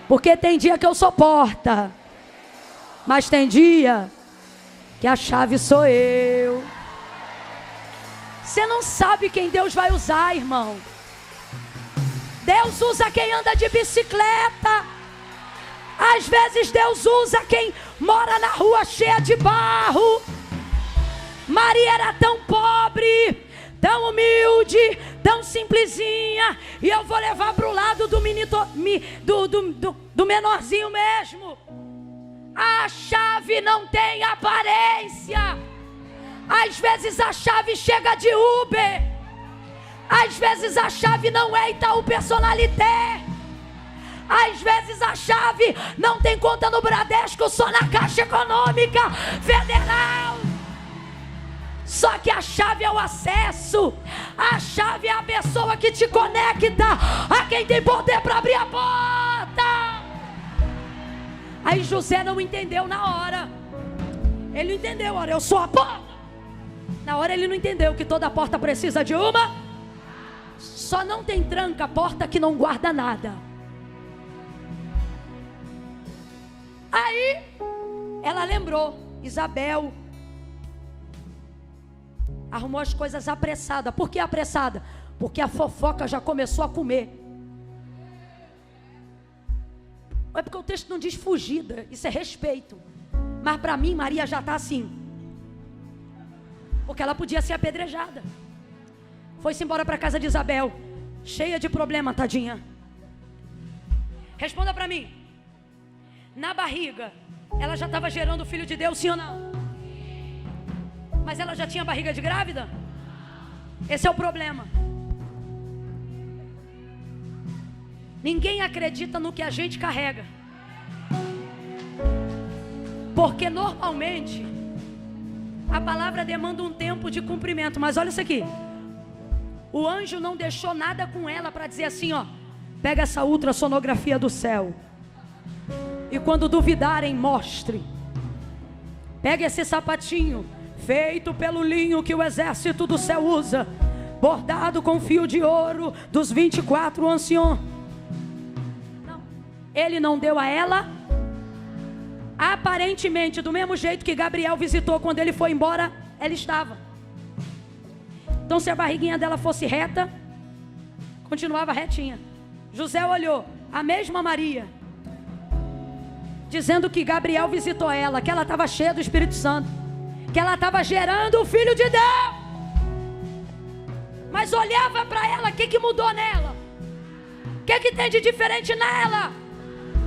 Porque tem dia que eu sou porta. Mas tem dia que a chave sou eu. Você não sabe quem Deus vai usar, irmão. Deus usa quem anda de bicicleta. Às vezes Deus usa quem mora na rua cheia de barro. Maria era tão pobre, tão humilde, tão simplesinha. E eu vou levar para o lado do menorzinho mesmo. A chave não tem aparência. Às vezes a chave chega de Uber. Às vezes a chave não é Itaú Personalité. Às vezes a chave não tem conta no Bradesco, só na Caixa Econômica Federal. Só que a chave é o acesso. A chave é a pessoa que te conecta a quem tem poder para abrir a porta. Aí José não entendeu na hora. Ele não entendeu, olha, eu sou a porta. Na hora ele não entendeu que toda porta precisa de uma. Só não tem tranca a porta que não guarda nada. Aí ela lembrou, Isabel arrumou as coisas apressada. Por que apressada? Porque a fofoca já começou a comer. É porque o texto não diz fugida, isso é respeito. Mas para mim Maria já está assim, porque ela podia ser apedrejada. Foi-se embora para a casa de Isabel, cheia de problema, tadinha. Responda para mim. Na barriga, ela já estava gerando o filho de Deus, sim ou não? Mas ela já tinha barriga de grávida? Esse é o problema. Ninguém acredita no que a gente carrega. Porque normalmente a palavra demanda um tempo de cumprimento. Mas olha isso aqui. O anjo não deixou nada com ela para dizer assim, ó, pega essa ultrassonografia do céu. E quando duvidarem, mostre. Pega esse sapatinho feito pelo linho que o exército do céu usa, bordado com fio de ouro dos 24 anciões. Não, ele não deu a ela. Aparentemente, do mesmo jeito que Gabriel visitou quando ele foi embora, ela estava. Então, se a barriguinha dela fosse reta, continuava retinha. José olhou, a mesma Maria, dizendo que Gabriel visitou ela, que ela estava cheia do Espírito Santo, que ela estava gerando o Filho de Deus. Mas olhava para ela, o que mudou nela? O que tem de diferente nela?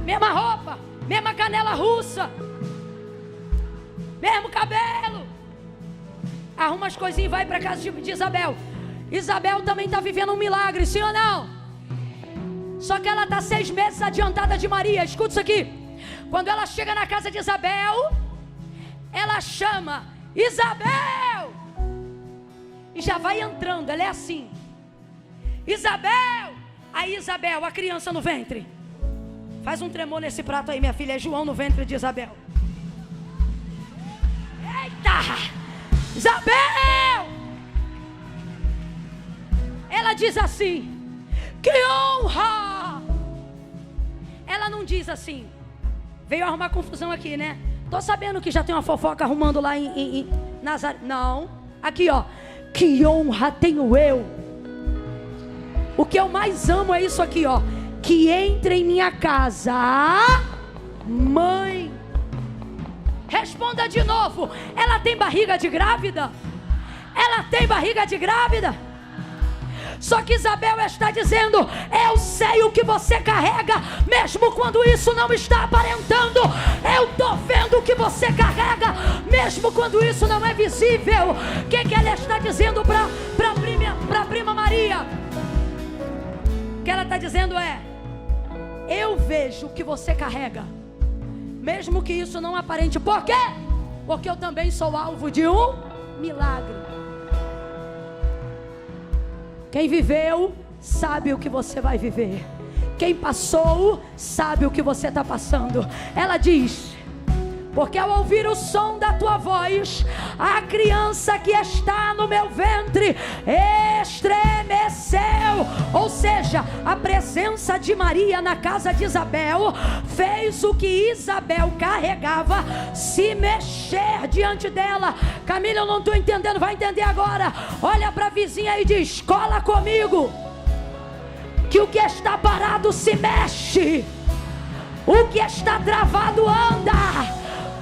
Mesma roupa, mesma canela russa, mesmo cabelo. Arruma as coisinhas e vai para casa de Isabel. Isabel também está vivendo um milagre, sim ou não? Só que ela está 6 meses adiantada de Maria. Escuta isso aqui. Quando ela chega na casa de Isabel, ela chama Isabel e já vai entrando. Ela é assim, Isabel. Aí Isabel, a criança no ventre. Faz um tremor nesse prato aí, minha filha. É João no ventre de Isabel. Eita! Isabel! Ela diz assim, que honra! Ela não diz assim, veio arrumar confusão aqui, né? Tô sabendo que já tem uma fofoca arrumando lá em Nazaré. Não, aqui ó, que honra tenho eu. O que eu mais amo é isso aqui ó, que entre em minha casa mãe. Responda de novo. Ela tem barriga de grávida? Ela tem barriga de grávida? Só que Isabel está dizendo, eu sei o que você carrega, mesmo quando isso não está aparentando. Eu estou vendo o que você carrega, mesmo quando isso não é visível. O que ela está dizendo para a prima Maria? O que ela está dizendo é, eu vejo o que você carrega, mesmo que isso não aparente. Por quê? Porque eu também sou alvo de um milagre. Quem viveu sabe o que você vai viver. Quem passou sabe o que você está passando. Ela diz, porque ao ouvir o som da tua voz, a criança que está no meu ventre estremeceu. Ou seja, a presença de Maria na casa de Isabel fez o que Isabel carregava se mexer diante dela. Camila, eu não estou entendendo, vai entender agora. Olha para a vizinha e diz, cola comigo, que o que está parado se mexe. O que está travado anda.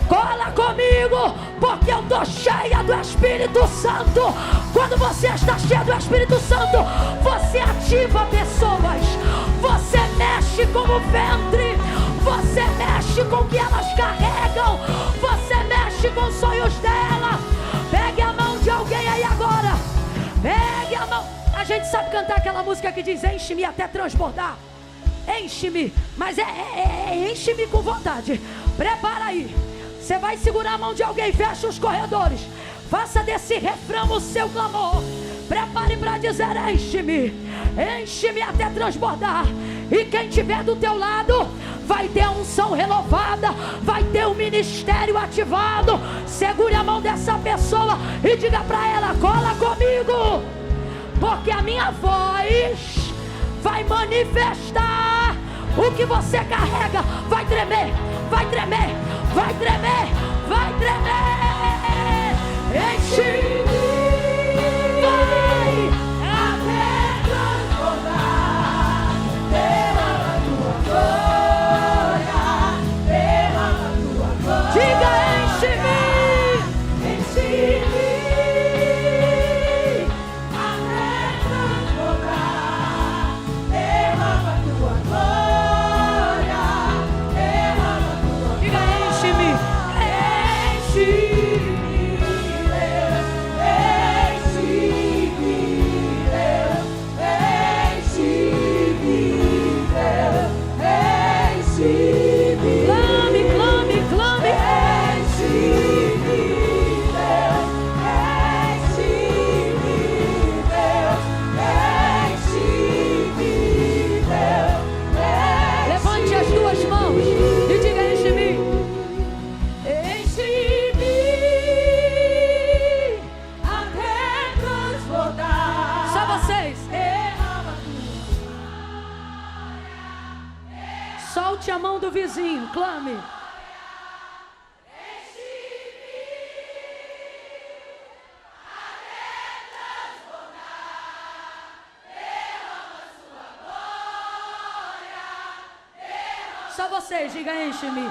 Cola comigo, porque eu estou cheia do Espírito Santo. Quando você está cheia do Espírito Santo, você ativa pessoas, você mexe com o ventre, você mexe com o que elas carregam, você mexe com os sonhos dela. Pegue a mão de alguém aí agora, pegue a mão. A gente sabe cantar aquela música que diz: enche-me até transbordar. Enche-me, mas enche-me com vontade. Prepara aí. Você vai segurar a mão de alguém, fecha os corredores. Faça desse refrão o seu clamor. Prepare para dizer: enche-me, enche-me até transbordar. E quem estiver do teu lado vai ter a unção renovada, vai ter o ministério ativado. Segure a mão dessa pessoa e diga para ela: cola comigo, porque a minha voz vai manifestar o que você carrega. Vai tremer, vai tremer, vai tremer, vai tremer. Enche-me, vai até transbordar. Derrama tua glória, derrama tua glória. Diga: enche-me, enche-me até transbordar. Derrama tua glória, derrama tua glória. Diga: enche-me, enche-me. Solte a mão do vizinho, clame. Só vocês, diga: enche-me.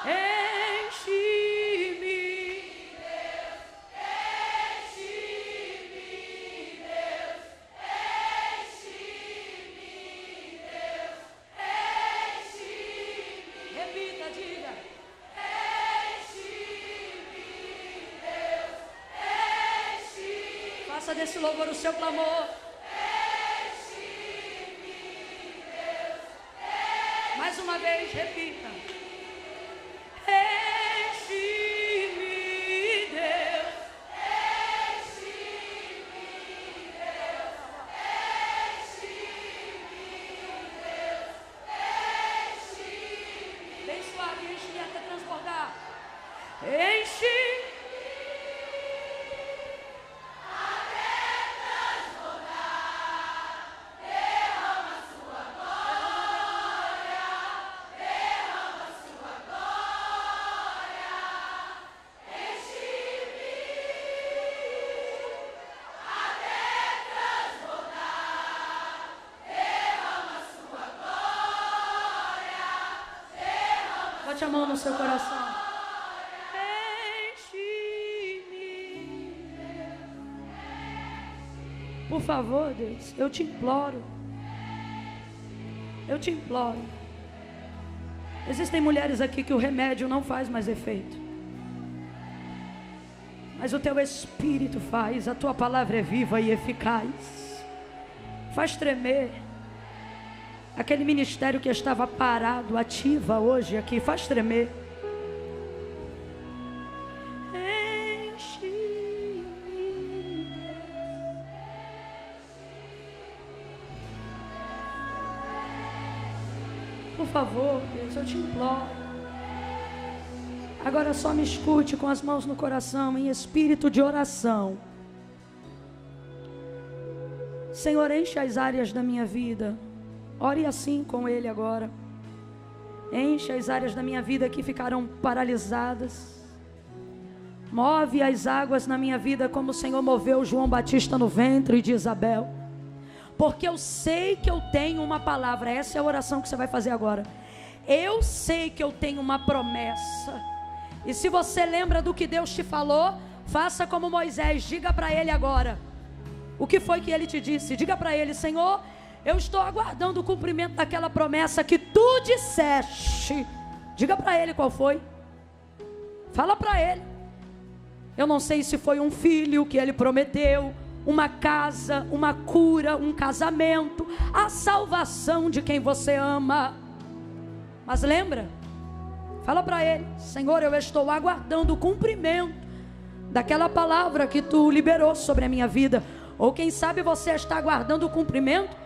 Enche-me. Faça desse louvor o seu clamor. Mais uma vez, repita. Enche-me, Deus. Enche-me, Deus. Enche-me, Deus. Enche-me. Bem suave, enche-me até transbordar. Enche. Bote a mão no seu coração. Enche-me. Por favor, Deus, eu te imploro. Eu te imploro. Existem mulheres aqui que o remédio não faz mais efeito, mas o teu Espírito faz. A tua palavra é viva e eficaz. Faz tremer. Aquele ministério que estava parado, ativa hoje aqui, faz tremer. Enche-me. Por favor, Deus, eu te imploro. Agora só me escute com as mãos no coração, em espírito de oração. Senhor, enche as áreas da minha vida. Ore assim com Ele agora. Enche as áreas da minha vida que ficaram paralisadas. Move as águas na minha vida como o Senhor moveu João Batista no ventre de Isabel. Porque eu sei que eu tenho uma palavra. Essa é a oração que você vai fazer agora. eu sei que eu tenho uma promessa. E se você lembra do que Deus te falou, faça como Moisés, diga para ele agora. O que foi que ele te disse? Diga para ele: Senhor, eu estou aguardando o cumprimento daquela promessa que tu disseste. Diga para ele qual foi. Fala para ele. Eu não sei se foi um filho que ele prometeu, uma casa, uma cura, um casamento, a salvação de quem você ama. Mas lembra? Fala para ele: Senhor, eu estou aguardando o cumprimento daquela palavra que tu liberou sobre a minha vida. Ou quem sabe você está aguardando o cumprimento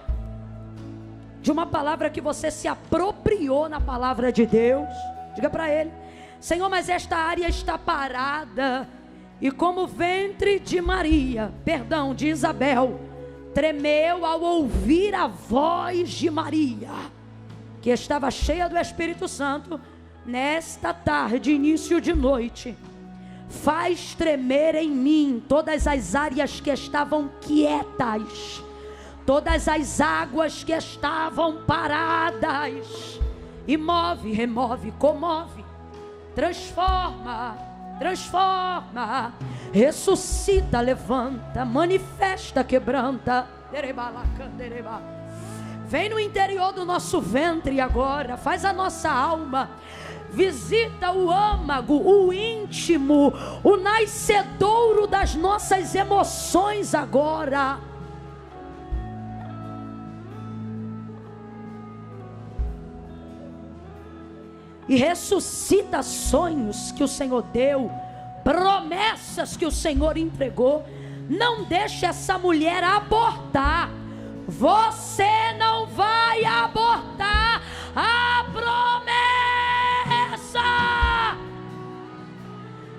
de uma palavra que você se apropriou na palavra de Deus. Diga para ele: Senhor, mas esta área está parada. E como o ventre de Maria, de Isabel, tremeu ao ouvir a voz de Maria, que estava cheia do Espírito Santo, nesta tarde, início de noite, faz tremer em mim todas as áreas que estavam quietas, todas as águas que estavam paradas, e move, remove, comove, transforma, ressuscita, levanta, manifesta, quebranta. Vem no interior do nosso ventre agora, faz a nossa alma, visita o âmago, o íntimo, o nascedouro das nossas emoções agora. E ressuscita sonhos que o Senhor deu, promessas que o Senhor entregou. Não deixe essa mulher abortar. Você não vai abortar a promessa.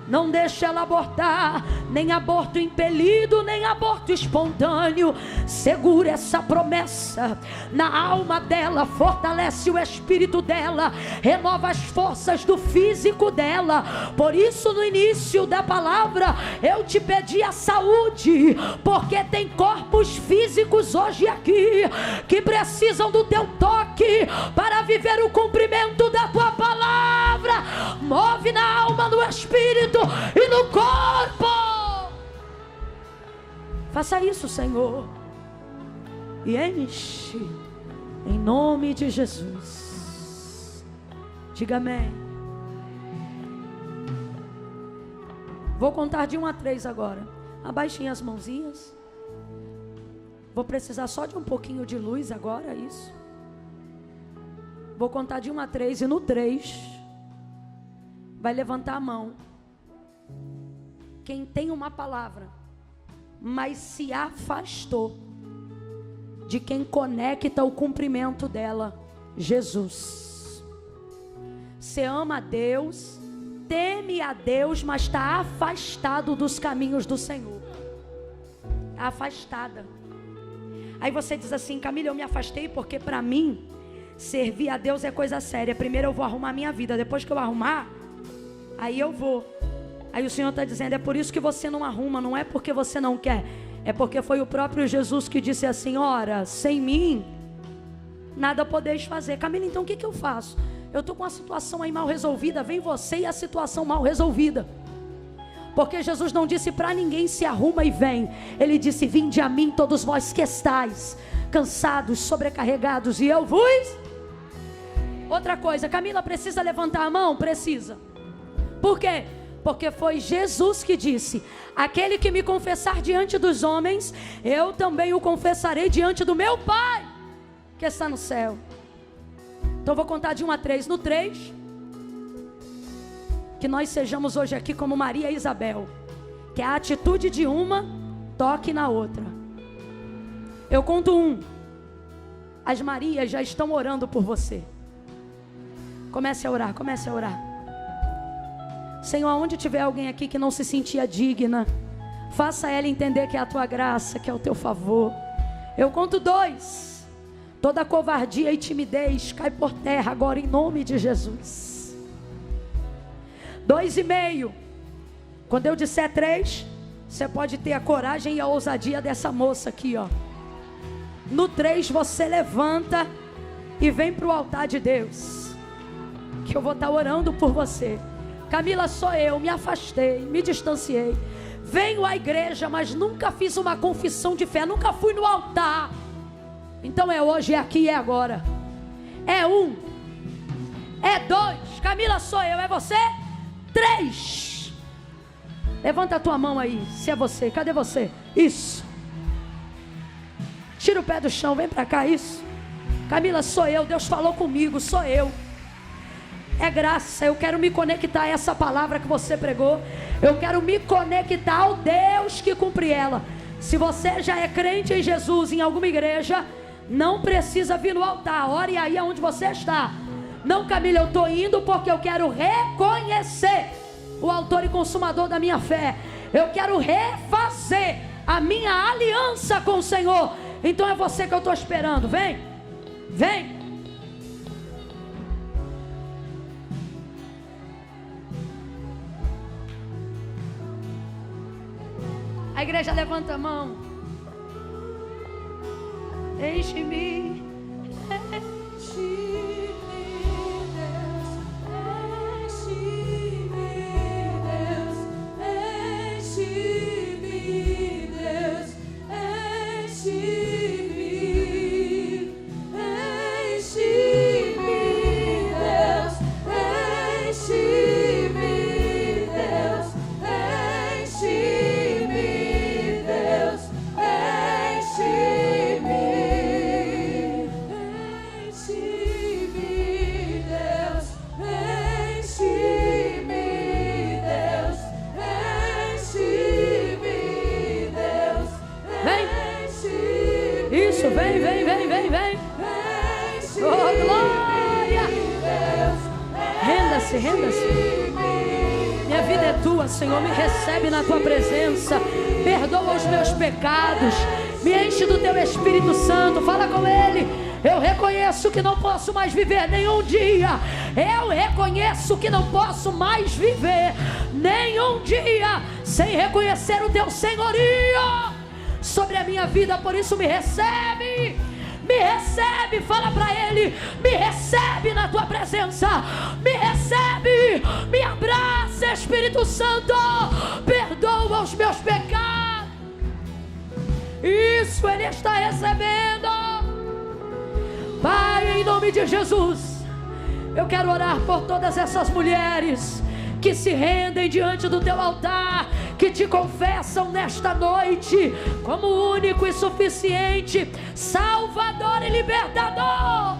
Não deixe ela abortar, nem aborto impelido, nem aborto espontâneo. Segura essa promessa na alma dela, fortalece o espírito dela, renova as forças do físico dela. Por isso, no início da palavra, eu te pedi a saúde, porque tem corpos físicos hoje aqui que precisam do teu toque para viver o cumprimento da tua palavra. Move na alma, no espírito e no corpo. Faça isso, Senhor, e enche em nome de Jesus. Diga amém. Vou contar de 1 a 3 agora. Abaixem as mãozinhas. Vou precisar só de um pouquinho de luz agora, isso. Vou contar de 1 a 3 e no 3 vai levantar a mão quem tem uma palavra, mas se afastou de quem conecta o cumprimento dela, Jesus. Você ama a Deus, teme a Deus, mas está afastado dos caminhos do Senhor. Afastada. Aí você diz assim: Camila, eu me afastei porque para mim servir a Deus é coisa séria. Primeiro eu vou arrumar a minha vida, depois que eu arrumar, aí eu vou. Aí o Senhor está dizendo: é por isso que você não arruma, não é porque você não quer, é porque foi o próprio Jesus que disse assim: ora, sem mim nada podeis fazer. Camila, então o que eu faço? Eu estou com a situação aí mal resolvida. Vem você e a situação mal resolvida. Porque Jesus não disse para ninguém: se arruma e vem. Ele disse: vinde a mim todos vós que estáis cansados, sobrecarregados, e eu vos. Outra coisa, Camila, precisa levantar a mão? Precisa. Por quê? Porque foi Jesus que disse: aquele que me confessar diante dos homens, eu também o confessarei diante do meu Pai que está no céu. Então vou contar de 1 a 3. No 3, que nós sejamos hoje aqui como Maria e Isabel, que a atitude de uma toque na outra. Eu conto 1. As Marias já estão orando por você. Comece a orar, comece a orar. Senhor, onde tiver alguém aqui que não se sentia digna, faça ela entender que é a tua graça, que é o teu favor. Eu conto 2. Toda covardia e timidez cai por terra agora em nome de Jesus. 2,5. Quando eu disser 3, você pode ter a coragem e a ousadia dessa moça aqui, ó. No 3 você levanta e vem para o altar de Deus. que eu vou estar orando por você. Camila, sou eu, me afastei, me distanciei. Venho à igreja, mas nunca fiz uma confissão de fé, nunca fui no altar. Então é hoje, é aqui, é agora. É 1, é 2. Camila, sou eu, é você? 3. Levanta a tua mão aí, se é você. Cadê você? Isso. Tira o pé do chão, vem pra cá, isso. Camila, sou eu, Deus falou comigo, sou eu. É graça, eu quero me conectar a essa palavra que você pregou. Eu quero me conectar ao Deus que cumpre ela. Se você já é crente em Jesus em alguma igreja, não precisa vir no altar. Ore aí aonde você está. Não, Camila, eu estou indo porque eu quero reconhecer o autor e consumador da minha fé. Eu quero refazer a minha aliança com o Senhor. Então é você que eu estou esperando. Vem, vem. A igreja levanta a mão. Enche-me, enche-me, Deus, enche-me, Deus, enche-me, Deus, enche-me, enche-me, Deus, enche-me, Deus, enche-me. Vem, vem, vem, vem, vem. Oh, glória. Renda-se, renda-se. Minha vida é tua, Senhor. Me recebe na tua presença. Perdoa os meus pecados. Me enche do teu Espírito Santo. Fala com Ele. Eu reconheço que não posso mais viver nenhum dia. Eu reconheço que não posso mais viver nenhum dia sem reconhecer o teu senhorio sobre a minha vida. Por isso me recebe, fala para Ele, me recebe na tua presença, me recebe, me abraça, Espírito Santo, perdoa os meus pecados. Isso Ele está recebendo. Pai, em nome de Jesus, eu quero orar por todas essas mulheres que se rendem diante do teu altar, que te confessam nesta noite como único e suficiente Salvador e Libertador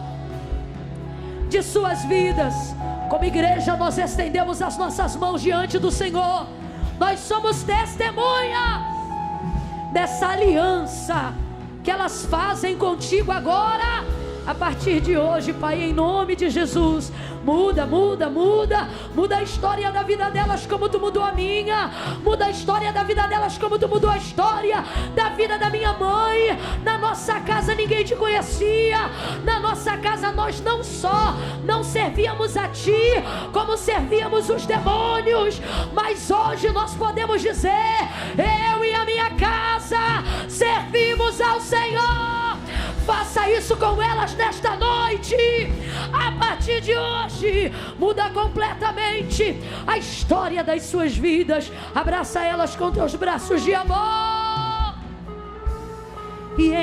de suas vidas. Como igreja, nós estendemos as nossas mãos diante do Senhor. Nós somos testemunhas dessa aliança que elas fazem contigo agora. A partir de hoje, Pai, em nome de Jesus, muda a história da vida delas como Tu mudou a minha. Muda a história da vida delas como Tu mudou a história da vida da minha mãe. Na nossa casa ninguém Te conhecia. Na nossa casa nós não só não servíamos a Ti, como servíamos os demônios. Mas hoje nós podemos dizer: eu e a minha casa servimos ao Senhor. Faça isso com elas nesta noite. A partir de hoje, muda completamente a história das suas vidas. Abraça elas com teus braços de amor e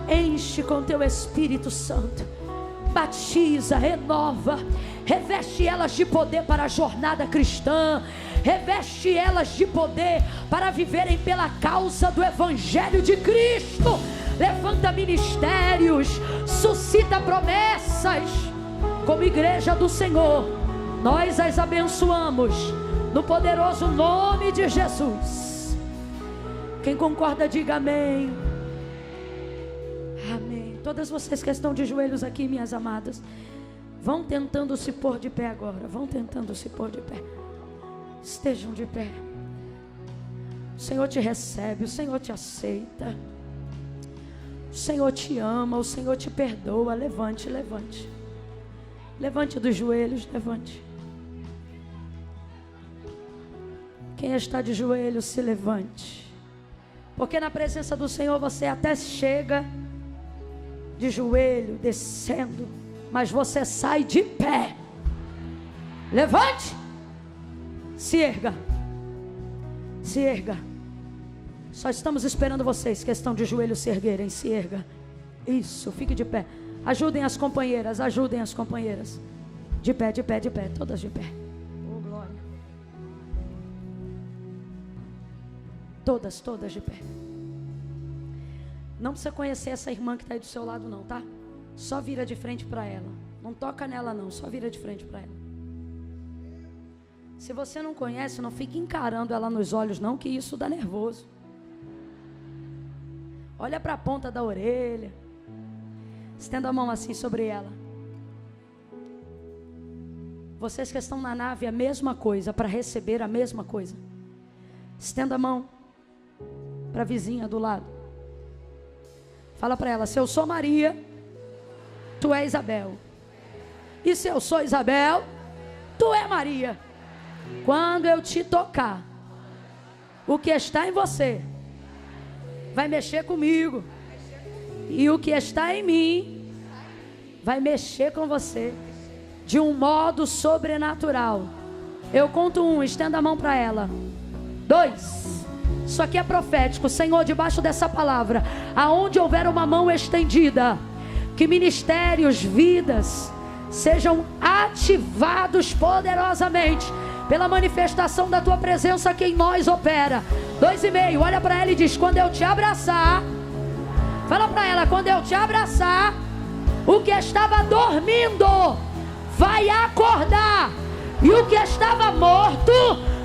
enche com teu Espírito Santo. Batiza, renova, reveste elas de poder para a jornada cristã. Reveste elas de poder para viverem pela causa do Evangelho de Cristo. Levanta ministérios, suscita promessas. Como igreja do Senhor, nós as abençoamos no poderoso nome de Jesus. Quem concorda, diga amém. Amém. Todas vocês que estão de joelhos aqui, minhas amadas, vão tentando se pôr de pé agora. Vão tentando se pôr de pé. Estejam de pé. O Senhor te recebe, o Senhor te aceita. O Senhor te ama, o Senhor te perdoa. Levante, levante. Levante dos joelhos, levante. Quem está de joelhos, se levante. Porque na presença do Senhor você até chega de joelho, descendo, mas você sai de pé. Levante. Se erga. Se erga. Só estamos esperando vocês, questão de joelhos se erguerem. Se erga. Isso, fique de pé. Ajudem as companheiras, ajudem as companheiras. De pé, de pé, de pé, todas de pé. Oh, glória. Todas, todas de pé. Não precisa conhecer essa irmã que está aí do seu lado não, tá? Só vira de frente para ela. Não toca nela não, só vira de frente para ela. Se você não conhece, não fique encarando ela nos olhos não, que isso dá nervoso. Olha para a ponta da orelha. Estenda a mão assim sobre ela. Vocês que estão na nave, a mesma coisa, para receber a mesma coisa. Estenda a mão para a vizinha do lado. Fala para ela, se eu sou Maria, tu é Isabel. E se eu sou Isabel, tu é Maria. Quando eu te tocar, o que está em você vai mexer comigo. E o que está em mim vai mexer com você de um modo sobrenatural. Eu conto 1, estenda a mão para ela. 2, isso aqui é profético. Senhor, debaixo dessa palavra, aonde houver uma mão estendida, que ministérios, vidas sejam ativados poderosamente pela manifestação da tua presença que em nós opera. 2,5, olha para ela e diz, quando eu te abraçar, fala para ela, quando eu te abraçar, o que estava dormindo vai acordar, e o que estava morto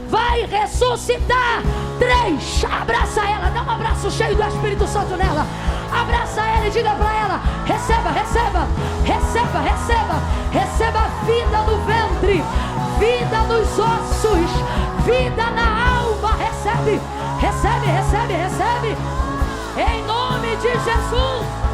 vai ressuscitar. 3, abraça ela, dá um abraço cheio do Espírito Santo nela. Abraça ela e diga para ela, receba, receba, receba, receba, receba vida no ventre, vida nos ossos, vida na alma. Recebe, recebe, recebe, recebe, em nome de Jesus.